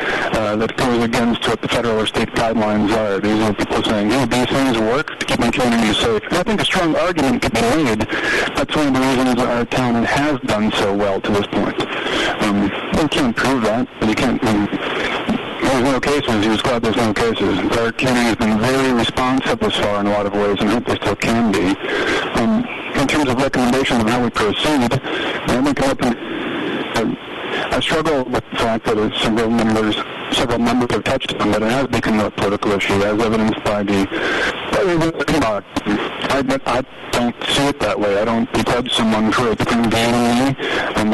that goes against what the federal or state guidelines are. These are people saying, hey, these things work to keep my community safe. And I think a strong argument could be made. That's one of the reasons our town has done so well to this point. You can't prove that, but you can't... There's no cases. He was glad there's no cases. Our community has been very responsive this far in a lot of ways, and I hope they still can be. In terms of recommendations on how we proceed, I struggle with the fact that several members have touched on that it has become a political issue, as evidenced by the... I don't see it that way. I don't begrudge someone for a different view than me. As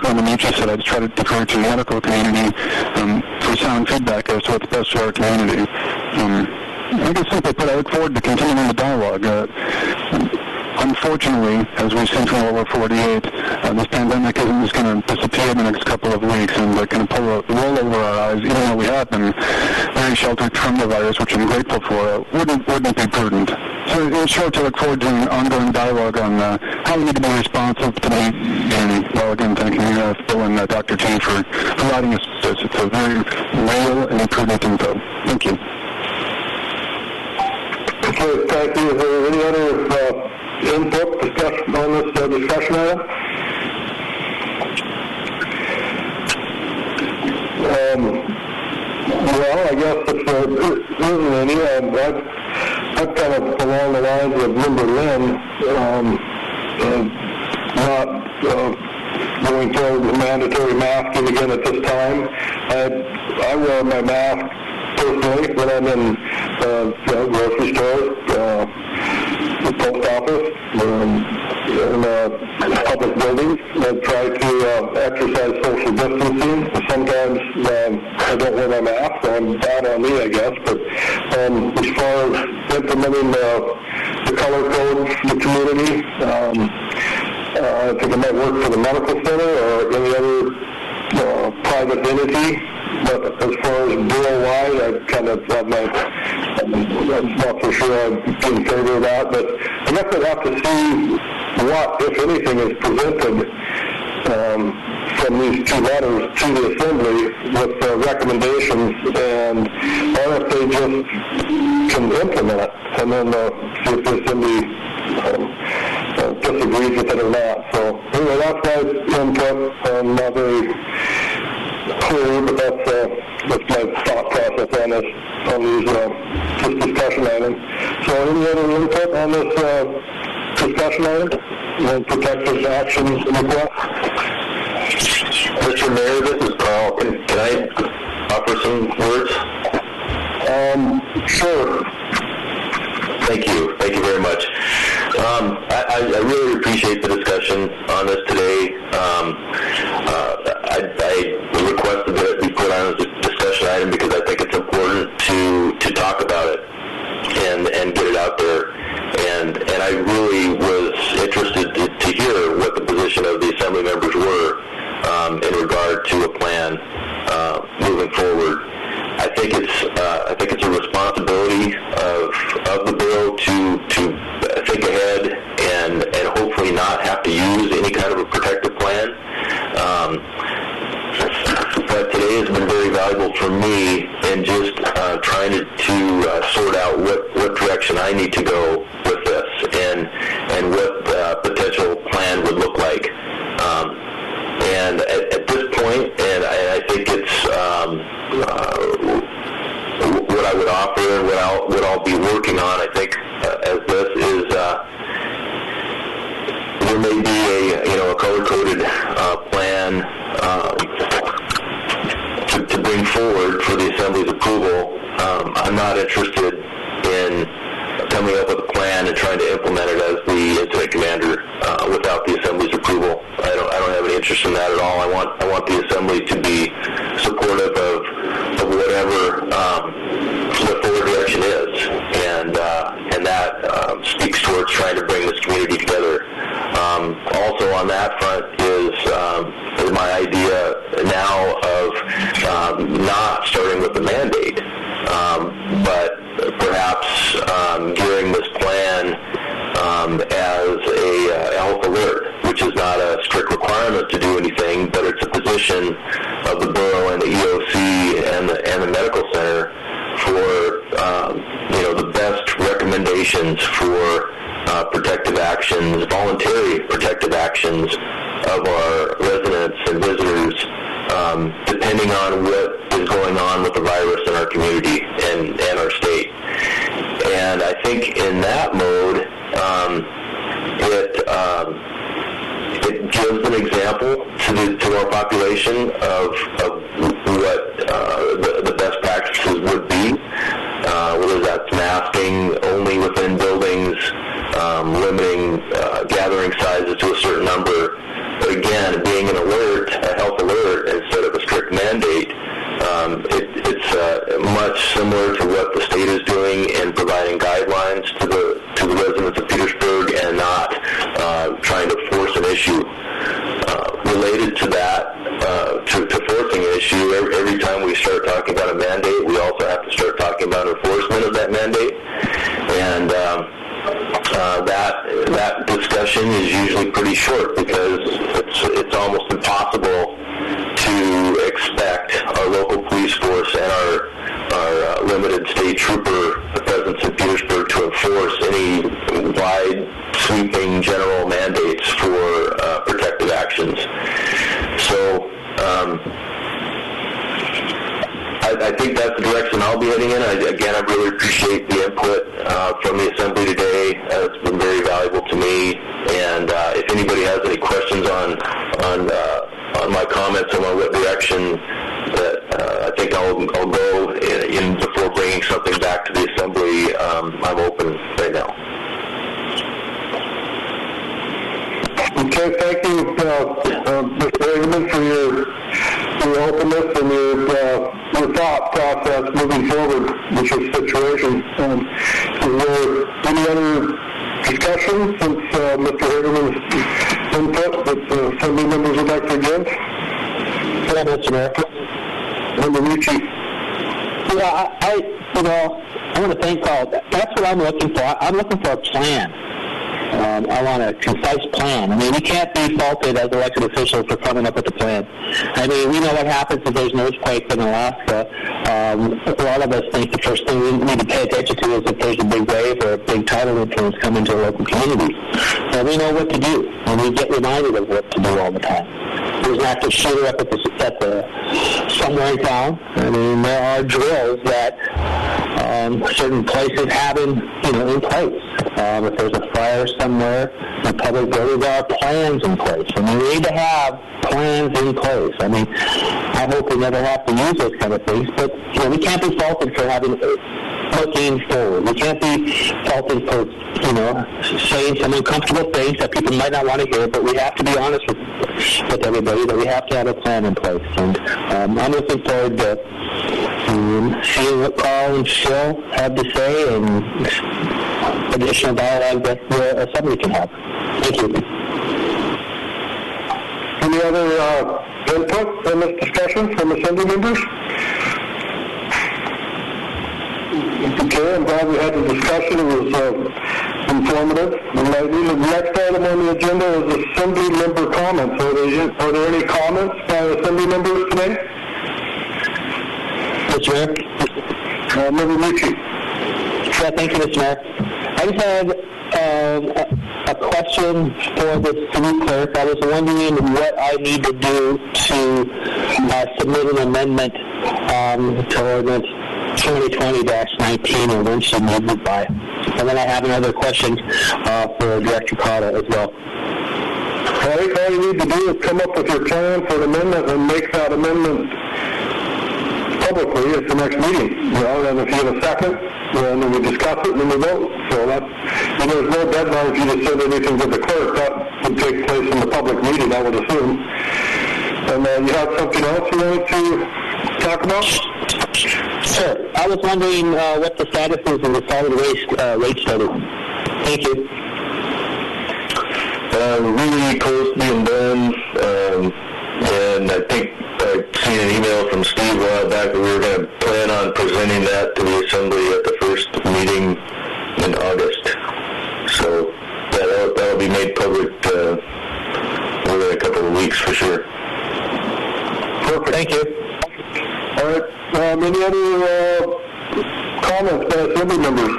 Member Mitchie said, I just try to defer to the medical community for sound feedback as to what's best for our community. I guess simply put, I look forward to continuing the dialogue. Unfortunately, as we've seen from World War 48, this pandemic isn't just going to disappear in the next couple of weeks and going to pull a roll over our eyes, even though we have been very sheltered from the virus, which I'm grateful for. Wouldn't be prudent. So in short, I look forward to an ongoing dialogue on how we need to be responsive to the community. Well, again, thanking Phil and Dr. T for providing us this. It's a very real and prudent info. Thank you. Okay, thank you. Is there any other input discussion on this discussion item? Well, I guess if there isn't any, I've kind of along the lines of Member Lynn, not going toward the mandatory masking again at this time. I wear my mask personally when I'm in grocery stores, the post office, in public buildings. I try to exercise social distancing. Sometimes I don't wear my mask, so I'm bad on me, I guess. But as far as implementing the color code in the community, I think it might work for the medical center or any other private entity. But as far as borough-wide, I kind of have I'm not for sure I'm in favor of that, but I guess I'd have to see what, if anything, is presented from these two letters to the Assembly with recommendations, and or if they just can implement it, and then see if the Assembly disagrees with it or not. So anyway, that's my input. I'm not very clear, but that's my thought process on this discussion item. So any other input on this discussion item? Protective action request? Mr. Mayor, this is Carl. Can I offer some words? Sure. Thank you. Thank you very much. I really appreciate the discussion on this today. I requested that it be put on as a discussion item because I think it's important to talk about it and get it out there. And I really was interested to hear what the position of the Assembly members were in regard to a plan moving forward. I think it's a responsibility of the Borough to think ahead and hopefully not have to use any kind of a protective plan. But today has been very valuable for me in just trying to sort out what direction I need to go with this and what the potential plan would look like. And at this point, and I think it's what I would offer and what I'll be working on, I think, as this is there may be a color-coded plan to bring forward for the Assembly's approval. I'm not interested in coming up with a plan and trying to implement it as the incident commander without the Assembly's approval. I don't have any interest in that at all. I want the Assembly to be supportive of whatever the forward direction is, and that speaks towards trying to bring this community together. Also on that front is my idea now of not starting with the mandate, but perhaps gearing this plan as a health alert, which is not a strict requirement to do anything, but it's a position of the Borough and the EOC and the medical center for the best recommendations for protective actions, voluntary protective actions of our residents and visitors, depending on what is going on with the virus in our community and our state. And I think in that mode, it gives an example to our population of what the best practices would be, whether that's masking only within buildings, limiting gathering sizes to a certain number. But again, being an alert, a health alert, instead of a strict mandate, it's much similar to what the state is doing in providing guidelines to the residents of Petersburg and not trying to force an issue. Related to that, to forcing an issue, every time we start talking about a mandate, we also have to start talking about enforcement of that mandate. And that discussion is usually pretty short because it's almost impossible to expect our local police force and our limited state trooper presence in Petersburg to enforce any wide sweeping general mandates for protective actions. So I think that's the direction I'll be heading in. Again, I really appreciate the input from the Assembly today. It's been very valuable to me. And if anybody has any questions on my comments on what direction that I think I'll go in before bringing something back to the Assembly, I'm open right now. Okay, thank you, Mr. Hageman, for your openness and your thought process moving forward with this situation. Is there any other discussion since Mr. Hageman's input that Assembly members would like to give? Yeah, Mr. Mayor. Member Ricci. Yeah, I want to thank Paul. That's what I'm looking for. I'm looking for a plan. I want a concise plan. I mean, we can't be faulted as elected officials for coming up with a plan. I mean, we know what happens if there's an earthquake in Alaska. A lot of us think the first thing we need to pay attention to is if there's a big wave or a big tidal influence coming to a local community. And we know what to do, and we get reminded of what to do all the time. There's an active shooter up at the somewhere in town. I mean, there are drills that certain places have in place. If there's a fire somewhere in a public building, there are plans in place. I mean, we need to have plans in place. I mean, I hope we never have to use those kind of things, but we can't be faulted for looking forward. We can't be faulted for saying some uncomfortable things that people might not want to hear, but we have to be honest with everybody that we have to have a plan in place. And I'm looking forward to seeing what Carl and Phil have to say and additional dialogue that the Assembly can have. Thank you. Any other input in this discussion from Assembly members? Okay, I'm glad we had the discussion. It was informative. The next item on the agenda is Assembly member comments. Are there any comments by Assembly members today? Mr. Mayor? Member Ricci. Yeah, thank you, Mr. Mayor. I just had a question for the city clerk. I was wondering what I need to do to submit an amendment to ordinance 2020-19 and when should move it by. And then I have another question for Director Cotta as well. All you need to do is come up with your plan for an amendment and make that amendment publicly at the next meeting. And if you have a second, then we discuss it and then we vote. So there's no deadline if you just send anything to the clerk. That would take place in the public meeting, I would assume. And you have something else you wanted to talk about? Sure. I was wondering what the status is of the solid waste rate study. Thank you. Really close to being done, and I think I seen an email from Steve a while back that we were going to plan on presenting that to the Assembly at the first meeting in August. So that'll be made public within a couple of weeks for sure. Perfect. Thank you. All right. Any other comments by Assembly members?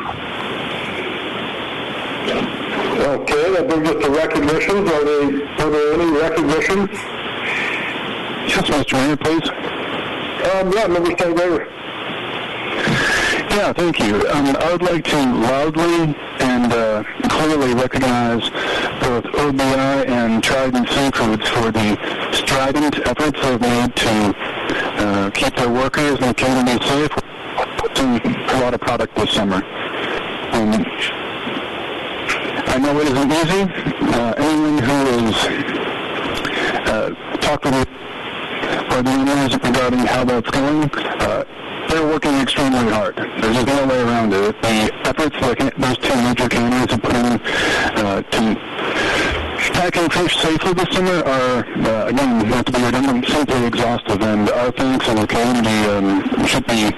Okay, that brings us to recognitions. Are there any recognitions? Yes, Mr. Mayor, please. Yeah, Member St. Gregory. Yeah, thank you. I would like to loudly and clearly recognize both OBI and Trident Seafoods for the strident efforts they've made to keep their workers and the community safe. A lot of product this summer. I know it isn't easy. Anyone who has talked with or the owners regarding how that's going, they're working extremely hard. There's just no way around it. The efforts that those two major canneries have put in to packing fish safely this summer are, again, not to be redundant, simply exhaustive, and our thanks as a community should be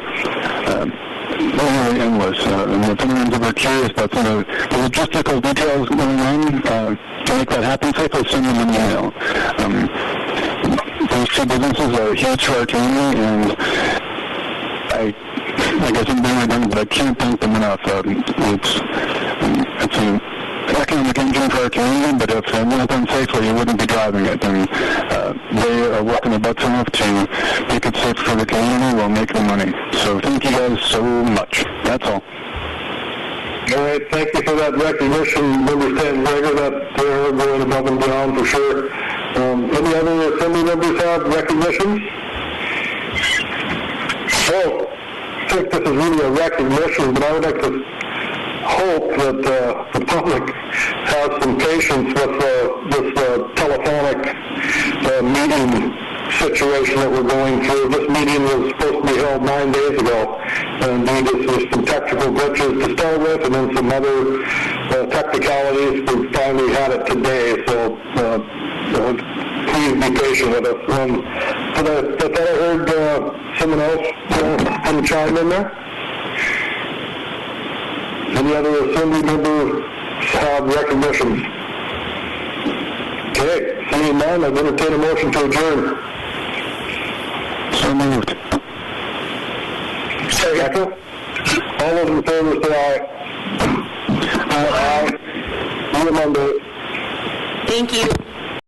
really endless. And if anyone's ever curious about some of the logistical details going on to make that happen safely, send them an email. Those two businesses are huge for our community, and I guess I'm being redundant, but I can't thank them enough. It's an economic engine for our community, but if it went done safely, you wouldn't be driving it. And they are working their butts off to make it safe for the community while making money. So thank you guys so much. That's all. All right, thank you for that recognition, Member Stanton Greger, that they're going above and beyond for sure. Any other Assembly members have recognitions? Well, I think this is really a recognition, but I would like to hope that the public has some patience with this telephonic meeting situation that we're going through. This meeting was supposed to be held 9 days ago, and indeed there's some technical glitches to start with, and then some other technicalities. We finally had it today, so please be patient with us. I thought I heard someone else kind of chime in there. Any other assembly members have recognitions? Okay, seeing none, I'd entertain a motion to adjourn. So moved. Second. All those in favor say aye. Aye. See you Monday. Thank you.